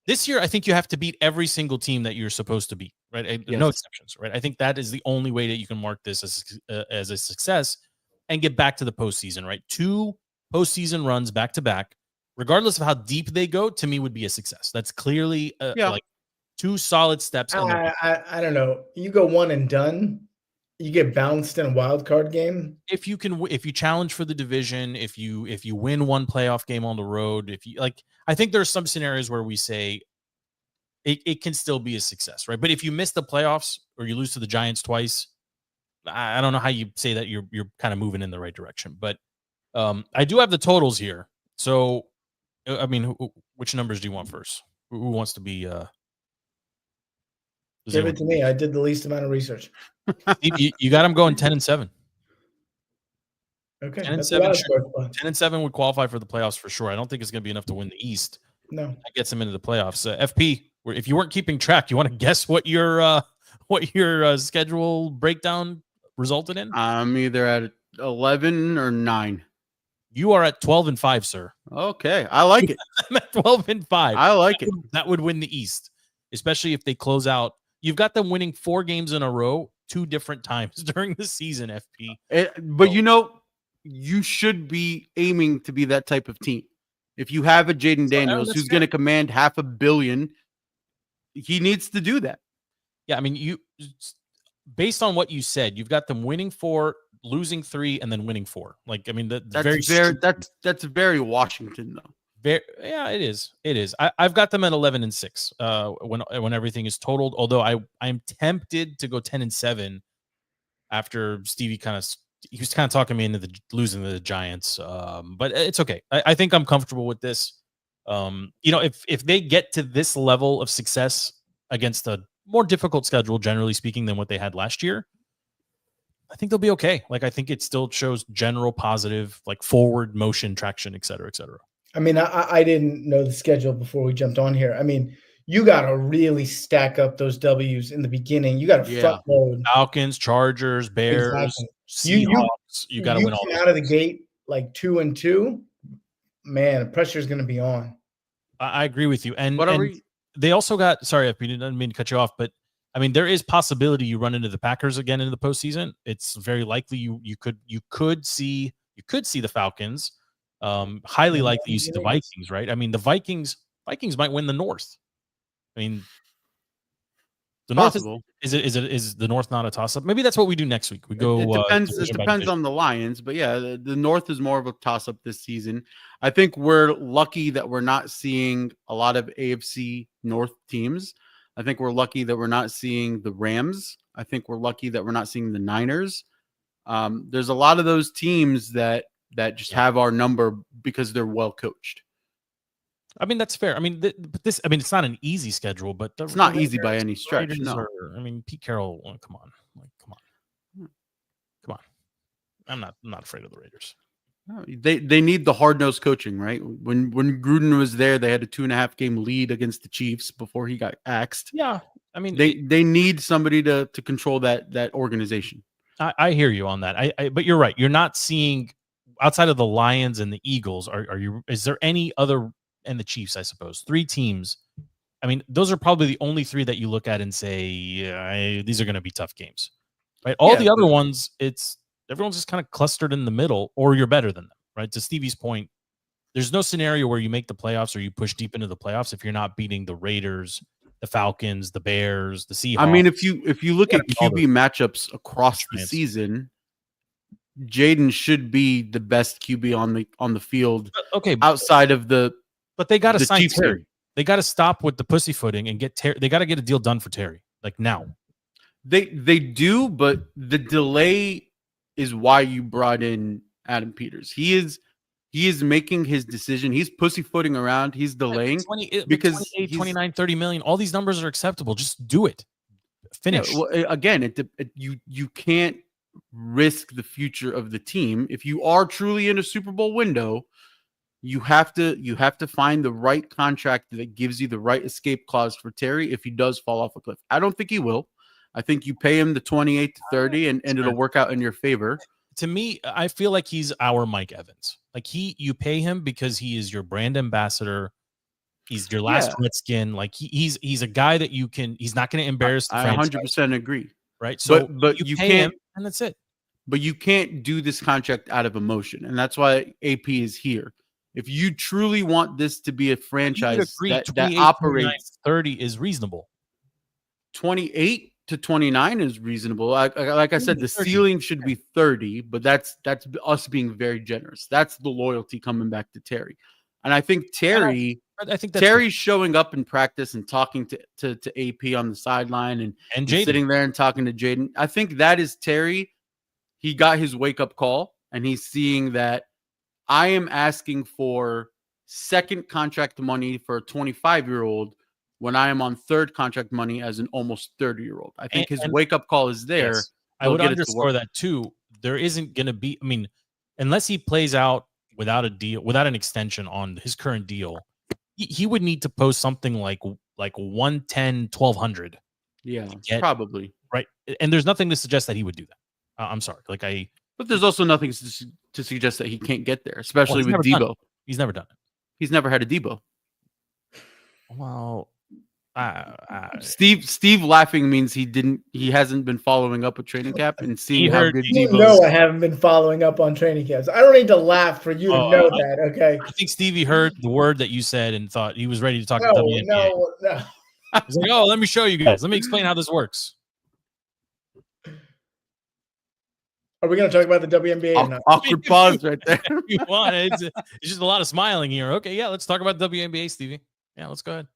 This year, I think you have to beat every single team that you're supposed to beat, right? Yes. No exceptions, right? I think that is the only way that you can mark this as a success and get back to the postseason, right? 2 postseason runs back to back, regardless of how deep they go, to me would be a success. That's clearly like 2 solid steps. I don't know. You go one and done, you get bounced in a wild card game. If you challenge for the division, if you win one playoff game on the road, I think there's some scenarios where we say it can still be a success, right? But if you miss the playoffs or you lose to the Giants twice, I don't know how you say that you're kind of moving in the right direction. But I do have the totals here. So, I mean, which numbers do you want first? Who wants to be? Give it to me. I did the least amount of research. You got them going 10-7. Okay, 10-7 would qualify for the playoffs for sure. I don't think it's going to be enough to win the East. No, that gets them into the playoffs. FP, if you weren't keeping track, you want to guess what your schedule breakdown resulted in? I'm either at 11 or 9. You are at 12-5, sir. Okay, I like it. I'm at 12-5. I like it. That would win the East, especially if they close out. You've got them winning 4 games in a row 2 different times during the season, FP. But you should be aiming to be that type of team. If you have a Jaden Daniels who's going to command $500 million, he needs to do that. Yeah, I mean, based on what you said, you've got them winning 4, losing 3, and then winning 4. Like, I mean, that's very Washington though. Yeah, it is. It is. I've got them at 11-6 when everything is totaled. Although I'm tempted to go 10-7 after Stevie kind of he was kind of talking me into losing to the Giants, but it's okay. I think I'm comfortable with this. If they get to this level of success against a more difficult schedule, generally speaking, than what they had last year, I think they'll be okay. Like, I think it still shows general positive, like forward motion, traction, et cetera, et cetera. I mean, I didn't know the schedule before we jumped on here. I mean, you got to really stack up those W's in the beginning. You got to front load. Falcons, Chargers, Bears, exactly. Seahawks. You got to win all out of the gate like 2-2. Man, the pressure is going to be on. I agree with you. And they also got, sorry, I didn't mean to cut you off, but I mean, there is possibility you run into the Packers again in the postseason. It's very likely you could see the Falcons. Highly likely you see the Vikings, right? I mean, the Vikings might win the North. I mean, the North is the North not a toss-up? Maybe that's what we do next week. We go. It depends on the Lions, but yeah, the North is more of a toss-up this season. I think we're lucky that we're not seeing a lot of AFC North teams. I think we're lucky that we're not seeing the Rams. I think we're lucky that we're not seeing the Niners. There's a lot of those teams that just have our number because they're well coached. I mean, that's fair. I mean, it's not an easy schedule, but it's not easy by any stretch. No. Pete Carroll, come on. I'm not afraid of the Raiders. No, they need the hard-nosed coaching, right? When Gruden was there, they had a 2.5 game lead against the Chiefs before he got axed. Yeah, I mean, they need somebody to control that organization. I hear you on that. But you're right. You're not seeing outside of the Lions and the Eagles. Is there any other, and the Chiefs, I suppose, 3 teams? I mean, those are probably the only 3 that you look at and say these are going to be tough games, right? All the other ones, everyone's just kind of clustered in the middle, or you're better than them, right? To Stevie's point, there's no scenario where you make the playoffs or you push deep into the playoffs if you're not beating the Raiders, the Falcons, the Bears, the Seahawks. I mean, if you look at QB matchups across the season, Jaden should be the best QB on the field. Okay, outside of but they got to sign Terry. They got to stop with the pussyfooting and get Terry. They got to get a deal done for Terry, like now. They do, but the delay is why you brought in Adam Peters. He is making his decision. He's pussyfooting around. He's delaying because 28, 29, 30 million. All these numbers are acceptable. Just do it. Finish. Yeah, well, again, you can't risk the future of the team. If you are truly in a Super Bowl window, you have to find the right contract that gives you the right escape clause for Terry if he does fall off a cliff. I don't think he will. I think you pay him the 28 to 30 and it'll work out in your favor. To me, I feel like he's our Mike Evans. Like you pay him because he is your brand ambassador. He's your last Redskin. Like he's a guy that he's not going to embarrass the franchise. I 100% agree. Right. So but you can't, and that's it. But you can't do this contract out of emotion. And that's why AP is here. If you truly want this to be a franchise that operates, 30 is reasonable. 28 to 29 is reasonable. Like I said, the ceiling should be 30, but that's us being very generous. That's the loyalty coming back to Terry. And I think Terry's showing up in practice and talking to AP on the sideline and sitting there and talking to Jaden. I think that is Terry. He got his wake-up call, and he's seeing that I am asking for second contract money for a 25-year-old when I am on third contract money as an almost 30-year-old. I think his wake-up call is there. Yes, I would underscore that too. There isn't going to be, I mean, unless he plays out without a deal, without an extension on his current deal, he would need to post something like 110, 1200. Yeah, probably. Right. And there's nothing to suggest that he would do that. I'm sorry. But there's also nothing to suggest that he can't get there, especially with Debo. He's never done it. He's never had a Debo. Well, Steve laughing means he hasn't been following up with training camp and seeing how good Debo is. No, I haven't been following up on training camps. I don't need to laugh for you to know that, okay? I think Stevie heard the word that you said and thought he was ready to talk to WNBA. No. He's like, let me show you guys. Let me explain how this works. Are we going to talk about the WNBA or not? Awkward pause right there. You want it. It's just a lot of smiling here. Okay, yeah, let's talk about WNBA, Stevie. Yeah, let's go ahead.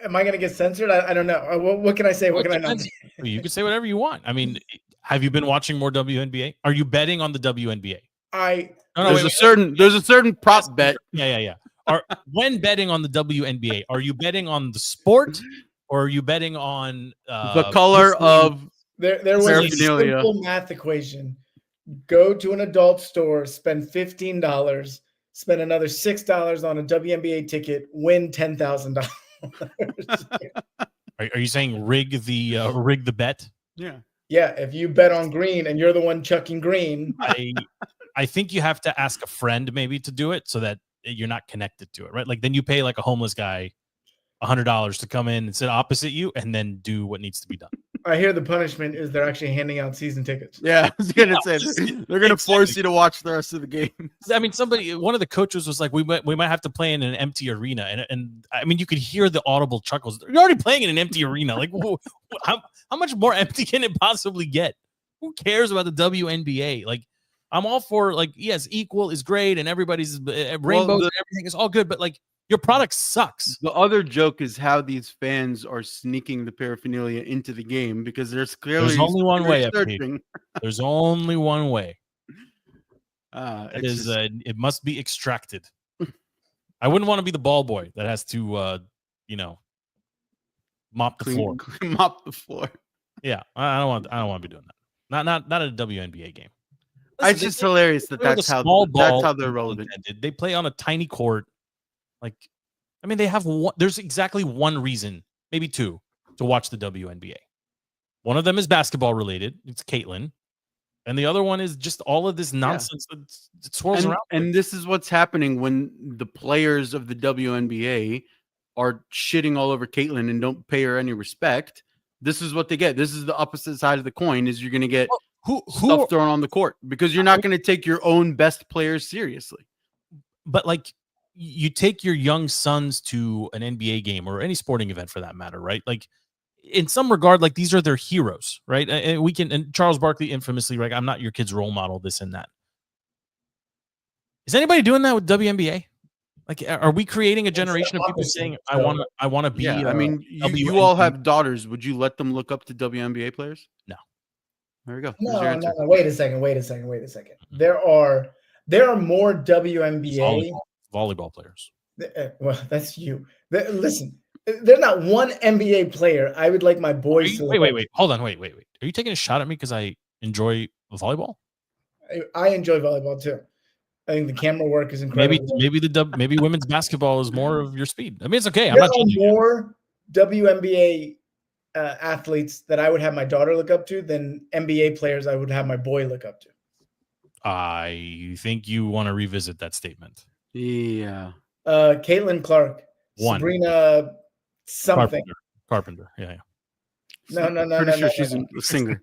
Am I going to get censored? I don't know. What can I say? What can I not say? You can say whatever you want. I mean, Have you been watching more WNBA? Are you betting on the WNBA? There's a certain prop bet. Yeah. When betting on the WNBA, are you betting on the sport or are you betting on the color of there was a simple math equation. Go to an adult store, spend $15, spend another $6 on a WNBA ticket, win $10,000. Are you saying rig the bet? Yeah. Yeah, if you bet on green and you're the one chucking green. I think you have to ask a friend maybe to do it so that you're not connected to it, right? Like then you pay like a homeless guy $100 to come in and sit opposite you and then do what needs to be done. I hear the punishment is they're actually handing out season tickets. Yeah, I was gonna say they're gonna force you to watch the rest of the game. I mean, one of the coaches was like, we might have to play in an empty arena, and I mean, you could hear the audible chuckles. You're already playing in an empty arena. Like, how much more empty can it possibly get? Who cares about the WNBA? Like, I'm all for like, yes, equal is great, and everybody's rainbows and everything is all good, but like. Your product sucks. The other joke is how these fans are sneaking the paraphernalia into the game because there's only one way. There's only one way. It must be extracted. I wouldn't want to be the ball boy that has to, mop the floor. Mop the floor. Yeah, I don't want to be doing that. Not at a WNBA game. Listen, it's just hilarious that's how they're relevant. They play on a tiny court. Like, I mean, they have there's exactly one reason, maybe two, to watch the WNBA. One of them is basketball related. It's Caitlin. And the other one is just all of this nonsense that swirls around. And this is what's happening when the players of the WNBA are shitting all over Caitlin and don't pay her any respect. This is what they get. This is the opposite side of the coin is you're going to get stuff thrown on the court because you're not going to take your own best players seriously. But like, you take your young sons to an NBA game or any sporting event for that matter, right? Like in some regard, like these are their heroes, right? And Charles Barkley infamously, right? I'm not your kid's role model, this and that. Is anybody doing that with WNBA? Like, are we creating a generation of people saying, I want to be, I mean, you all have daughters. Would you let them look up to WNBA players? No. There we go. No. Wait a second. There are more WNBA volleyball players. Well, that's you. Listen, there's not one NBA player I would like my boys to. Wait. Hold on. Wait. Are you taking a shot at me because I enjoy volleyball? I enjoy volleyball too. I think the camera work is incredible. Maybe women's basketball is more of your speed. I mean, it's okay. There are more WNBA athletes that I would have my daughter look up to than NBA players I would have my boy look up to. I think you want to revisit that statement. Yeah. Caitlin Clark. One. Sabrina something. Carpenter. Yeah. No. Pretty sure she's a singer.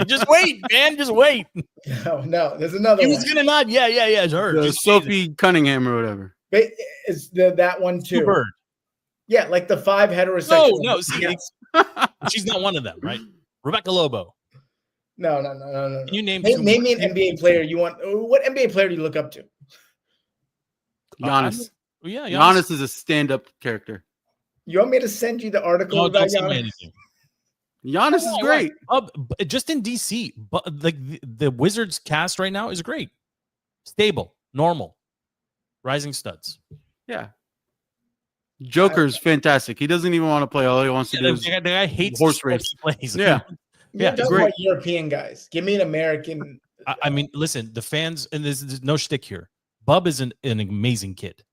Just wait, man. Just wait. No. There's another one. He was gonna nod. Yeah. It's her. Sophie Cunningham or whatever. It's that one too. Bird. Yeah, like the 5 heterosexual. No. See, she's not one of them, right? Rebecca Lobo. No. Can you name me an NBA player you want? What NBA player do you look up to? Giannis. Giannis. Giannis is a stand-up character. You want me to send you the article about Giannis? Giannis is great. Just in DC, but like the Wizards cast right now is great, stable, normal, rising studs. Yeah. Joker's fantastic. He doesn't even want to play. All he wants to do is the guy hates horse race. Plays. Yeah. Yeah, great. European guys. Give me an American. I mean, listen, the fans, and there's no shtick here. Bub is an amazing kid.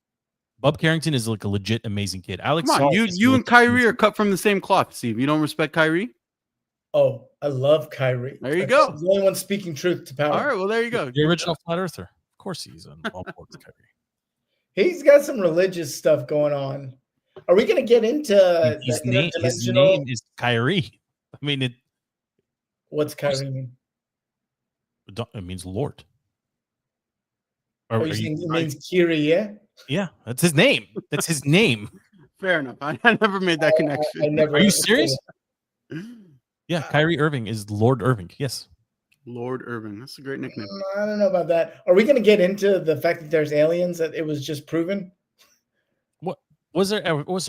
Bub Carrington is like a legit amazing kid. Alex, come on, you and Kyrie are cut from the same cloth, Steve. You don't respect Kyrie? Oh, I love Kyrie. There you go. He's the only one speaking truth to power. All right, well, there you go. The original flat earther. Of course he's on all board with Kyrie. He's got some religious stuff going on. Are we going to get into his name is Kyrie. I mean, what's Kyrie mean? It means Lord. Are you saying it means Kyrie? Yeah, that's his name. That's his name. Fair enough. I never made that connection. Are you serious? Yeah, Kyrie Irving is Lord Irving. Yes. Lord Irving. That's a great nickname. I don't know about that. Are we going to get into the fact that there's aliens, that it was just proven? What was there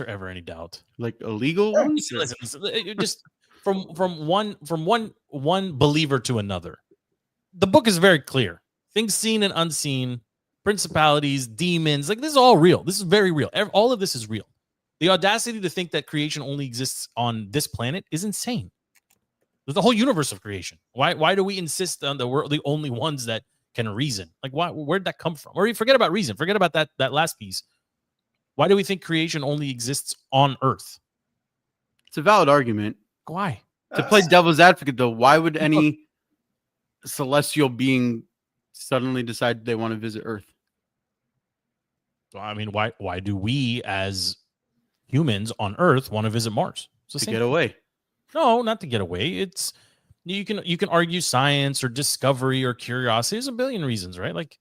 ever any doubt? Like illegal ones? Listen, just from one believer to another. The book is very clear. Things seen and unseen, principalities, demons, like this is all real. This is very real. All of this is real. The audacity to think that creation only exists on this planet is insane. There's the whole universe of creation. Why do we insist on we're the only ones that can reason? Like, where'd that come from? Or you forget about reason. Forget about that last piece. Why do we think creation only exists on Earth? It's a valid argument. Why? To play devil's advocate, though, why would any celestial being suddenly decide they want to visit Earth? Well, I mean, why do we as humans on Earth want to visit Mars? To get away. No, not to get away. It's you can argue science or discovery or curiosity. There's a billion reasons, right? Like,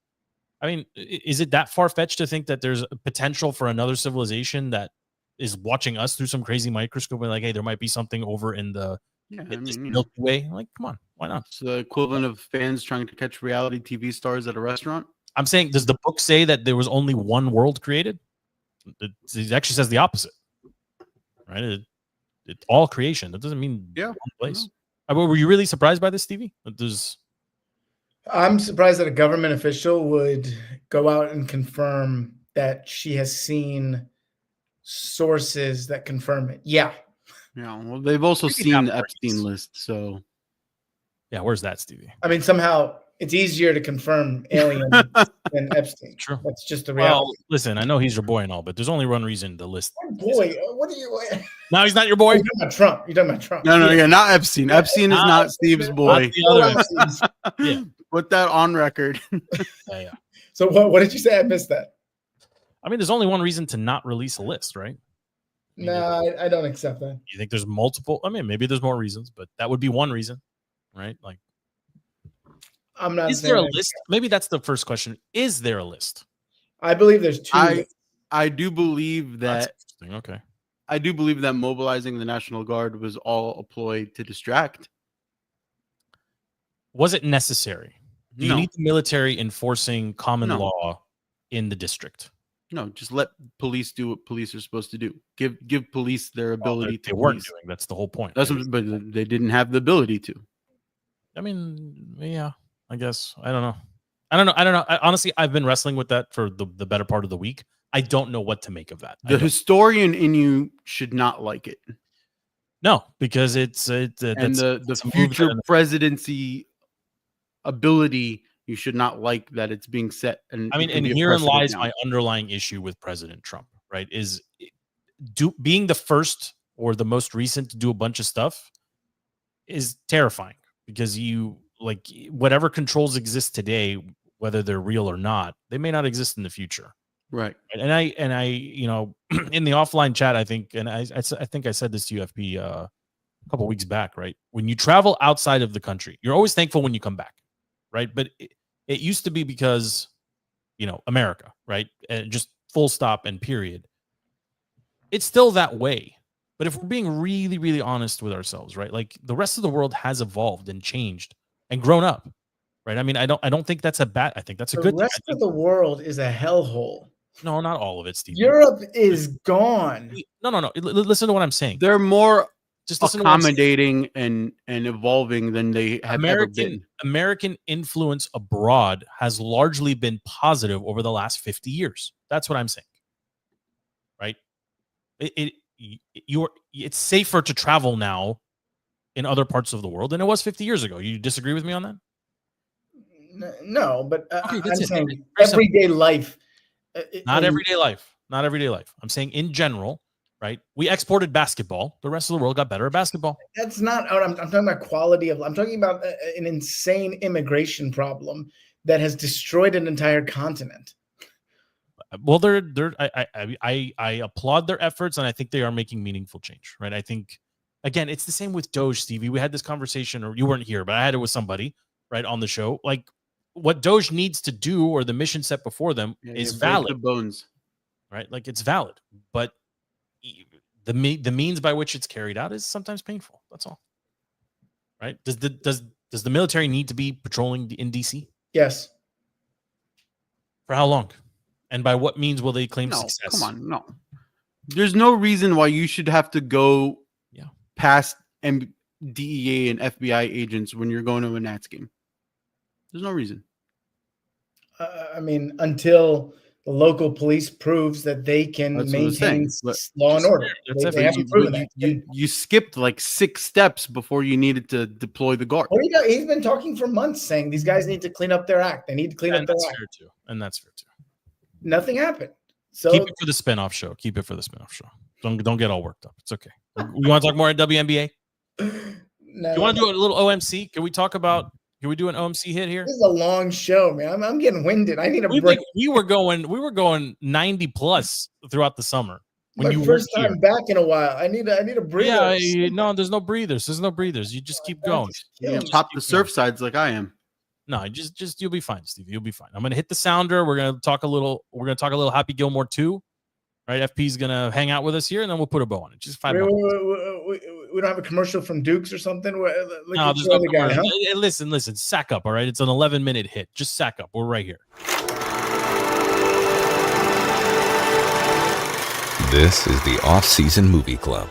I mean, is it that far-fetched to think that there's a potential for another civilization that is watching us through some crazy microscope and like, hey, there might be something over in the Milky Way? Like, come on, why not? It's the equivalent of fans trying to catch reality TV stars at a restaurant. I'm saying, does the book say that there was only one world created? It actually says the opposite, right? It all creation. That doesn't mean one place. Were you really surprised by this, Stevie? I'm surprised that a government official would go out and confirm that she has seen sources that confirm it. Yeah. Yeah. Well, they've also seen the Epstein list. So, yeah, where's that, Stevie? I mean, somehow it's easier to confirm aliens than Epstein. True. That's just the reality. Well, listen, I know he's your boy and all, but there's only one reason the list. Boy, what are you? No, he's not your boy. You're talking about Trump. You're talking about Trump. No, yeah, not Epstein. Epstein is not Steve's boy. Yeah. Put that on record. Yeah. So what did you say? I missed that. I mean, there's only one reason to not release a list, right? No, I don't accept that. You think there's multiple? I mean, maybe there's more reasons, but that would be one reason, right? Like, I'm not. Is there a list? Maybe that's the first question. Is there a list? I believe there's two. I do believe that. Okay. I do believe that mobilizing the National Guard was all a ploy to distract. Was it necessary? Do you need the military enforcing common law in the district? No, just let police do what police are supposed to do. Give police their ability to. They weren't doing. That's the whole point. That's but they didn't have the ability to. I mean, yeah, I guess. I don't know. Honestly, I've been wrestling with that for the better part of the week. I don't know what to make of that. The historian in you should not like it. No, because it's the future presidency ability. You should not like that it's being set. And I mean, and herein lies my underlying issue with President Trump. Right? Is being the first or the most recent to do a bunch of stuff is terrifying because whatever controls exist today, whether they're real or not, they may not exist in the future. Right. And I, in the offline chat, I think, and I think I said this to UFP a couple of weeks back, right? When you travel outside of the country, you're always thankful when you come back, right? But it used to be because, America, right? And just full stop and period. It's still that way. But if we're being really, really honest with ourselves, right? Like the rest of the world has evolved and changed and grown up, right? I mean, I don't think that's a bad. I think that's a good thing. The rest of the world is a hellhole. No, not all of it, Steve. Europe is gone. No. Listen to what I'm saying. They're more just accommodating and evolving than they have ever been. American influence abroad has largely been positive over the last 50 years. That's what I'm saying. Right? It's safer to travel now in other parts of the world than it was 50 years ago. You disagree with me on that? No, but Okay, I'm saying everyday life. Not everyday life. Not everyday life. I'm saying in general, right? We exported basketball. The rest of the world got better at basketball. That's not. I'm talking about quality of. I'm talking about an insane immigration problem that has destroyed an entire continent. Well, I applaud their efforts, and I think they are making meaningful change, right? I think, again, it's the same with Doge, Stevie. We had this conversation, or you weren't here, but I had it with somebody, right, on the show. Like, what Doge needs to do, or the mission set before them, is valid. The bones, right? Like, it's valid, but the means by which it's carried out is sometimes painful. That's all, right? Does the military need to be patrolling in DC? Yes. For how long? And by what means will they claim success? Come on, no. There's no reason why you should have to go past and DEA and FBI agents when you're going to a Nats game. There's no reason. I mean, until the local police proves that they can maintain law and order. They haven't proven that. You skipped like 6 steps before you needed to deploy the guard. Well, he's been talking for months saying these guys need to clean up their act. They need to clean up their act. Fair too. And that's fair too. Nothing happened. So keep it for the spinoff show. Keep it for the spinoff show. Don't get all worked up. It's okay. We want to talk more at WNBA? No. You want to do a little OMC? Can we do an OMC hit here? This is a long show, man. I'm getting winded. I need a break. We were going 90 plus throughout the summer. My first time back in a while. I need a breather. Yeah, no, there's no breathers. There's no breathers. You just keep going. Yeah, pop the surf sides like I am. No, just you'll be fine, Steve. You'll be fine. I'm gonna hit the sounder. We're gonna talk a little Happy Gilmore 2. Right? FP's gonna hang out with us here, and then we'll put a bow on it. Just 5 minutes. We don't have a commercial from Dukes or something. No, there's no guy, huh? Listen. Sack up, all right? It's an 11-minute hit. Just sack up. We're right here. This is the Off-Season Movie Club.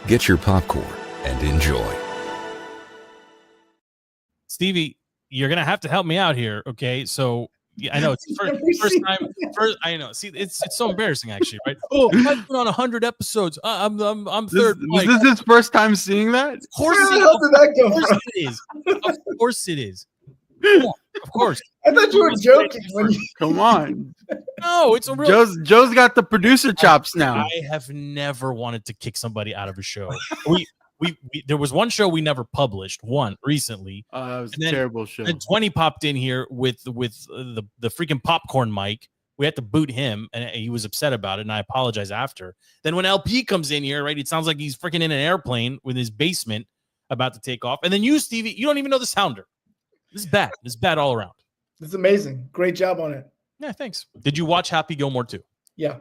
Get your popcorn and enjoy. Stevie, you're gonna have to help me out here, okay? So I know it's first time. I know. See, it's so embarrassing, actually, right? Oh, I've been on 100 episodes. I'm third. Was this his first time seeing that? Of course, it is. Of course it is. Yeah, of course. I thought you were joking. Come on. No, it's a real. Joe's got the producer chops now. I have never wanted to kick somebody out of a show. There was one show we never published, one recently. That was a terrible show. And 20 popped in here with the freaking popcorn mic. We had to boot him, and he was upset about it, and I apologize after. Then when LP comes in here, right, it sounds like he's freaking in an airplane with his basement about to take off. And then you, Stevie, you don't even know the sounder. This is bad. This is bad all around. It's amazing. Great job on it. Yeah, thanks. Did you watch Happy Gilmore 2? Yeah.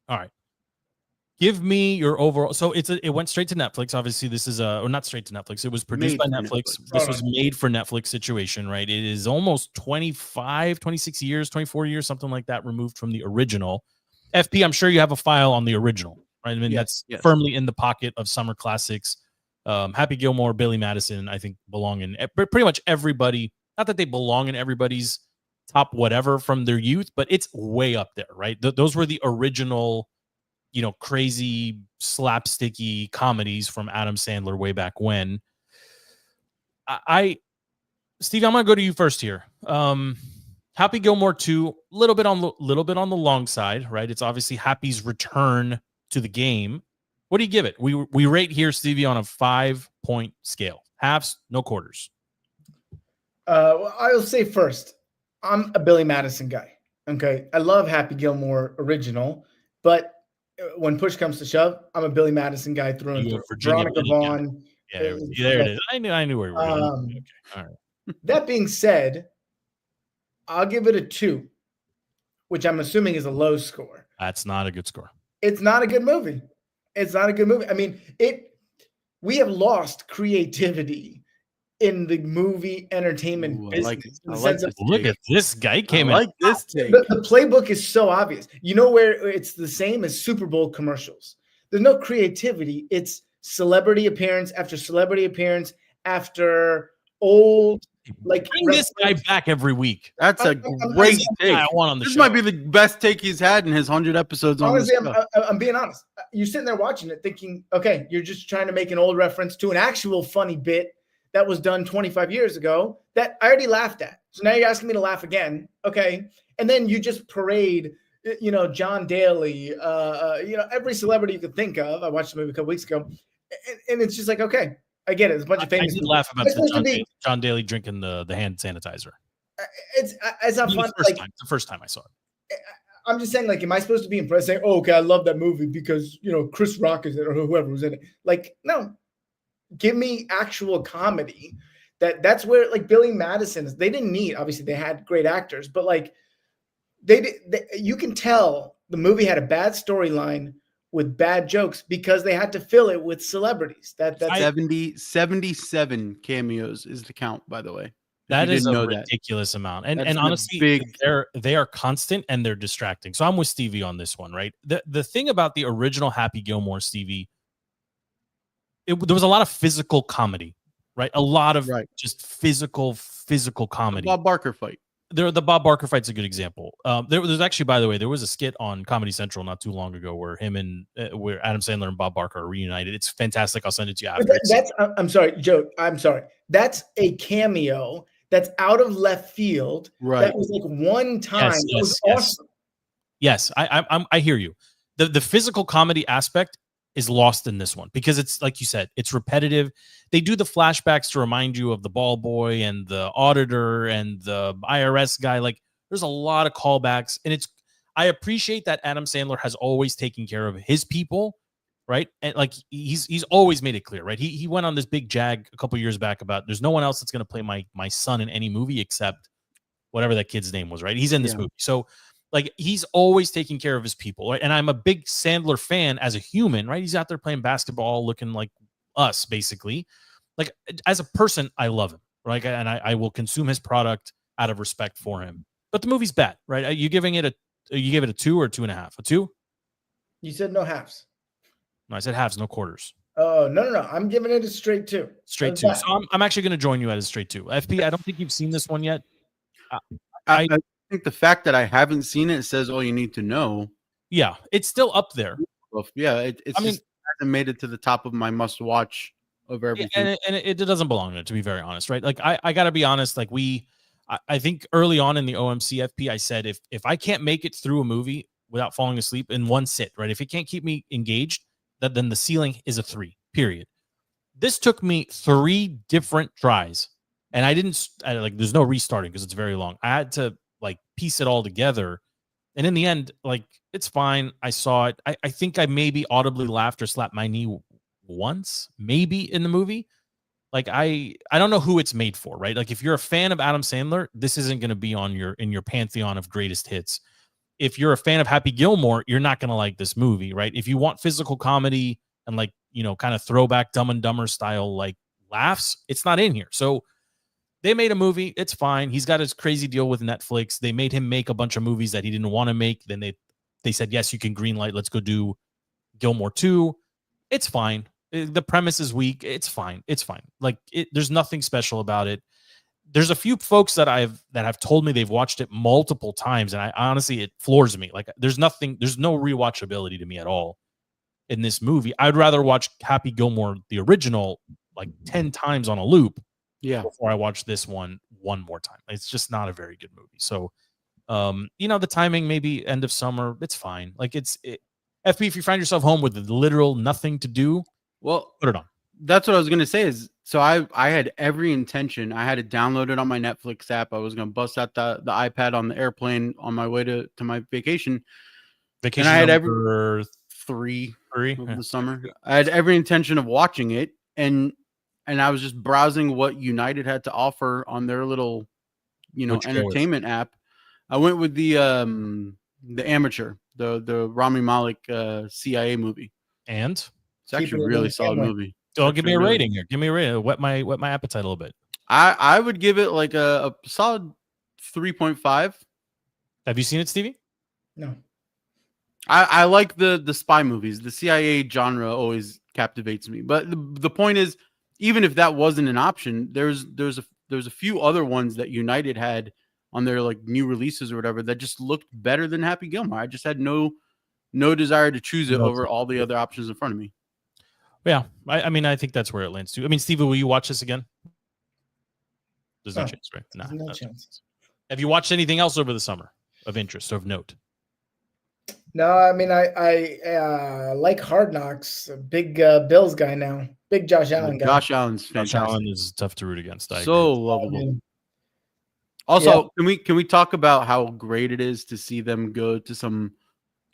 All right. Give me your overall. So it went straight to Netflix. Obviously, this is or not straight to Netflix. It was produced by Netflix. This was made for Netflix situation, right? It is almost 25, 26 years, 24 years, something like that, removed from the original. FP, I'm sure you have a file on the original, right? I mean, that's firmly in the pocket of summer classics. Happy Gilmore, Billy Madison, I think belong in pretty much everybody. Not that they belong in everybody's top whatever from their youth, but it's way up there, right? Those were the original, crazy slapsticky comedies from Adam Sandler way back when. Steve, I'm gonna go to you first here. Happy Gilmore 2, little bit on the long side, right? It's obviously Happy's return to the game. What do you give it? We rate here, Stevie, on a 5-point scale. Halves, no quarters. I'll say first, I'm a Billy Madison guy. Okay, I love Happy Gilmore original, but when push comes to shove, I'm a Billy Madison guy through and through. Veronica Vaughn. Yeah, there it is. I knew where we were going. Okay. All right. That being said, I'll give it a 2, which I'm assuming is a low score. That's not a good score. It's not a good movie. I mean, we have lost creativity in the movie entertainment business. Look at this guy came in. This take. The playbook is so obvious. You know where it's the same as Super Bowl commercials. There's no creativity. It's celebrity appearance after celebrity appearance after old. Like bring this guy back every week. That's a great take. I want on the show. Might be the best take he's had in his 100 episodes. Honestly, I'm being honest. You're sitting there watching it, thinking, okay, you're just trying to make an old reference to an actual funny bit that was done 25 years ago that I already laughed at. So now you're asking me to laugh again. Okay. And then you just parade, John Daly, every celebrity you could think of. I watched the movie a couple weeks ago. And it's just like, okay, I get it. It's a bunch of famous. I did laugh about the John Daly drinking the hand sanitizer. It's not fun. The first time I saw it. I'm just saying, like, am I supposed to be impressed? Saying, oh, okay, I love that movie because, Chris Rock is in it or whoever was in it. Like, no. Give me actual comedy. That's where, like, Billy Madison is. They didn't need, obviously they had great actors, but like you can tell the movie had a bad storyline with bad jokes because they had to fill it with celebrities. That's 77 cameos is the count, by the way. That is a ridiculous amount. And honestly, they are constant and they're distracting. So I'm with Stevie on this one, right? The thing about the original Happy Gilmore, Stevie, there was a lot of physical comedy right? A lot of just physical comedy. The Bob Barker fight. The Bob Barker fight's a good example. There's actually, by the way, there was a skit on Comedy Central not too long ago where him and where Adam Sandler and Bob Barker are reunited. It's fantastic. I'll send it to you after. I'm sorry, Joe. I'm sorry. That's a cameo that's out of left field. Right. That was like one time. Yes, it was awesome. Yes, I hear you. The physical comedy aspect is lost in this one because it's like you said, it's repetitive. They do the flashbacks to remind you of the ball boy and the auditor and the IRS guy. Like there's a lot of callbacks, and I appreciate that Adam Sandler has always taken care of his people, right? And like he's always made it clear, right? He went on this big jag a couple years back about there's no one else that's going to play my son in any movie except whatever that kid's name was, right? He's in this movie. So like he's always taking care of his people, right? And I'm a big Sandler fan as a human, right? He's out there playing basketball, looking like us, basically. Like as a person, I love him, right? And I will consume his product out of respect for him. But the movie's bad, right? Are you giving it a 2 or 2.5? A 2? You said no halves. No, I said halves, no quarters. Oh, no. I'm giving it a straight 2. Straight 2. So I'm actually going to join you at a straight 2. FP, I don't think you've seen this one yet. I think the fact that I haven't seen it says all you need to know. Yeah, it's still up there. Yeah, it hasn't made it to the top of my must-watch of everything. And it doesn't belong to it, to be very honest, right? Like I got to be honest. Like I think early on in the OMC FP, I said if I can't make it through a movie without falling asleep in one sit, right? If it can't keep me engaged, then the ceiling is a 3. Period. This took me 3 different tries, and there's no restarting because it's very long. I had to like piece it all together, and in the end, like it's fine. I saw it. I think I maybe audibly laughed or slapped my knee once, maybe in the movie. Like I don't know who it's made for, right? Like if you're a fan of Adam Sandler, this isn't going to be in your pantheon of greatest hits. If you're a fan of Happy Gilmore, you're not going to like this movie, right? If you want physical comedy and like, kind of throwback Dumb and Dumber style like laughs, it's not in here. So they made a movie. It's fine. He's got his crazy deal with Netflix. They made him make a bunch of movies that he didn't want to make. Then they said, yes, you can greenlight. Let's go do Gilmore 2. It's fine. The premise is weak. It's fine. It's fine. Like there's nothing special about it. There's a few folks that have told me they've watched it multiple times, and I honestly, it floors me. Like there's no rewatchability to me at all in this movie. I'd rather watch Happy Gilmore, the original, like 10 times on a loop. Yeah. Before I watch this one more time. It's just not a very good movie. So, the timing, maybe end of summer, it's fine. Like FP, if you find yourself home with literal nothing to do, well, put it on. That's what I was going to say is, so I had every intention. I had it downloaded on my Netflix app. I was going to bust out the iPad on the airplane on my way to my vacation. And I had every 3 of the summer. I had every intention of watching it. And I was just browsing what United had to offer on their little, entertainment app. I went with the Amateur, the Rami Malek CIA movie. And it's actually a really solid movie. So give me a rating here. Give me a rating. Whet my appetite a little bit. I would give it like a solid 3.5. Have you seen it, Stevie? No. I like the spy movies. The CIA genre always captivates me. But the point is, even if that wasn't an option, there's a few other ones that United had on their like new releases or whatever that just looked better than Happy Gilmore. I just had no desire to choose it over all the other options in front of me. Yeah, I mean, I think that's where it lands too. I mean, Stevie, will you watch this again? There's no chance, right? No chance. Have you watched anything else over the summer of interest or of note? No, I mean, I like Hard Knocks. A big Bills guy now. Big Josh Allen guy. Josh Allen's fantastic. Josh Allen is tough to root against. So lovable. Also, can we talk about how great it is to see them go to some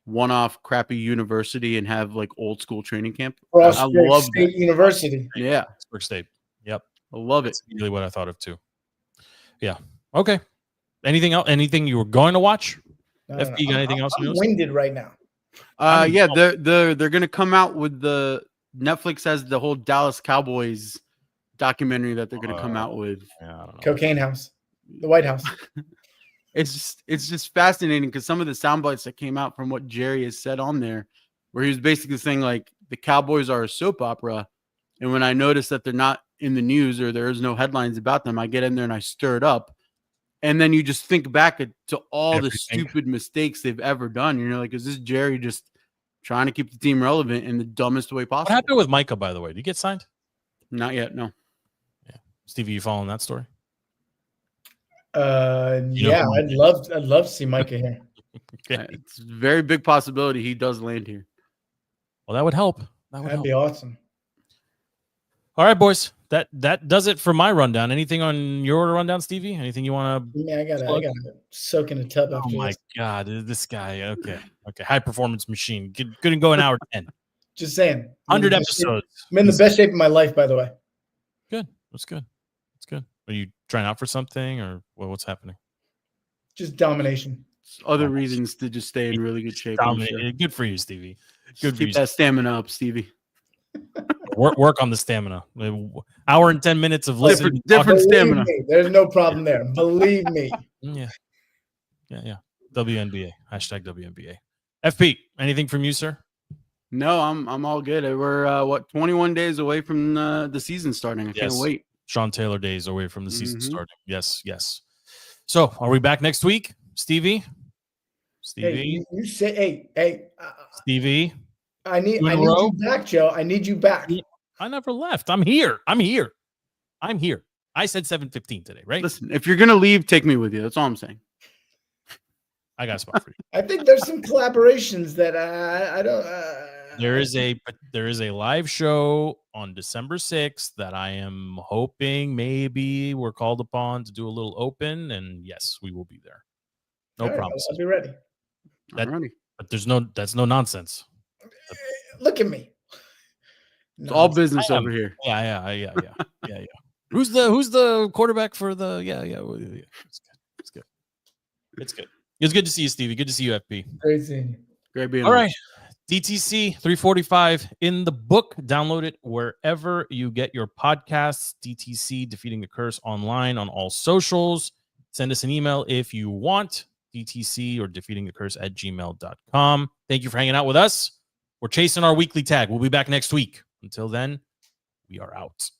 one-off crappy university and have like old school training camp? I love State University. Yeah, Pittsburgh State. Yep, I love it. That's really what I thought of too. Yeah. Okay. Anything else? Anything you were going to watch? FP, got anything else? I'm winded right now. Yeah, they're gonna come out with the Netflix has the whole Dallas Cowboys documentary that they're gonna come out with. Yeah, I don't know. Cocaine House, the White House. It's just fascinating because some of the sound bites that came out from what Jerry has said on there, where he was basically saying like the Cowboys are a soap opera, and when I noticed that they're not in the news or there's no headlines about them, I get in there and I stir it up. And then you just think back to all the stupid mistakes they've ever done. You're like, is this Jerry just trying to keep the team relevant in the dumbest way possible? What happened with Micah, by the way? Did he get signed? Not yet, no. Yeah. Stevie, you following that story? Yeah, I'd love to see Micah here. Okay. It's a very big possibility he does land here. Well, that would help. That'd be awesome. All right, boys. That does it for my rundown. Anything on your rundown, Stevie? Anything you want to? Yeah, I gotta soak in a tub after this. Oh my God, this guy. Okay. High performance machine. Couldn't go an hour 10. Just saying. 100 episodes. I'm in the best shape of my life, by the way. Good. That's good. That's good. Are you trying out for something, or what's happening? Just domination. Other reasons to just stay in really good shape. Sure. Good for you, Stevie. Good. Keep that stamina up, Stevie. Work on the stamina. Hour and 10 minutes of listening. Different stamina. There's no problem there. Believe me. Yeah. WNBA. Hashtag WNBA. FP, anything from you, sir? No, I'm all good. We're 21 days away from the season starting. I can't wait. Sean Taylor days away from the season starting. Yes. So, are we back next week, Stevie? Hey, you say, hey, Stevie. I need you back, Joe. I need you back. I never left. I'm here. I said 7:15 today, right? Listen, if you're gonna leave, take me with you. That's all I'm saying. I got a spot for you. I think there's some collaborations that I don't. There is a live show on December 6th that I am hoping maybe we're called upon to do a little open, and yes, we will be there. No promises. I'll be ready. But that's no nonsense. Look at me. It's all business over here. Yeah. Who's the quarterback for the? Yeah. It's good. It's good to see you, Stevie. Good to see you, FP. Great seeing you. Great being. All right. DTC 345 in the book. Download it wherever you get your podcasts. DTC Defeating the Curse online on all socials. Send us an email if you want. DTC or defeatingthecurse@gmail.com. Thank you for hanging out with us. We're chasing our weekly tag. We'll be back next week. Until then, we are out.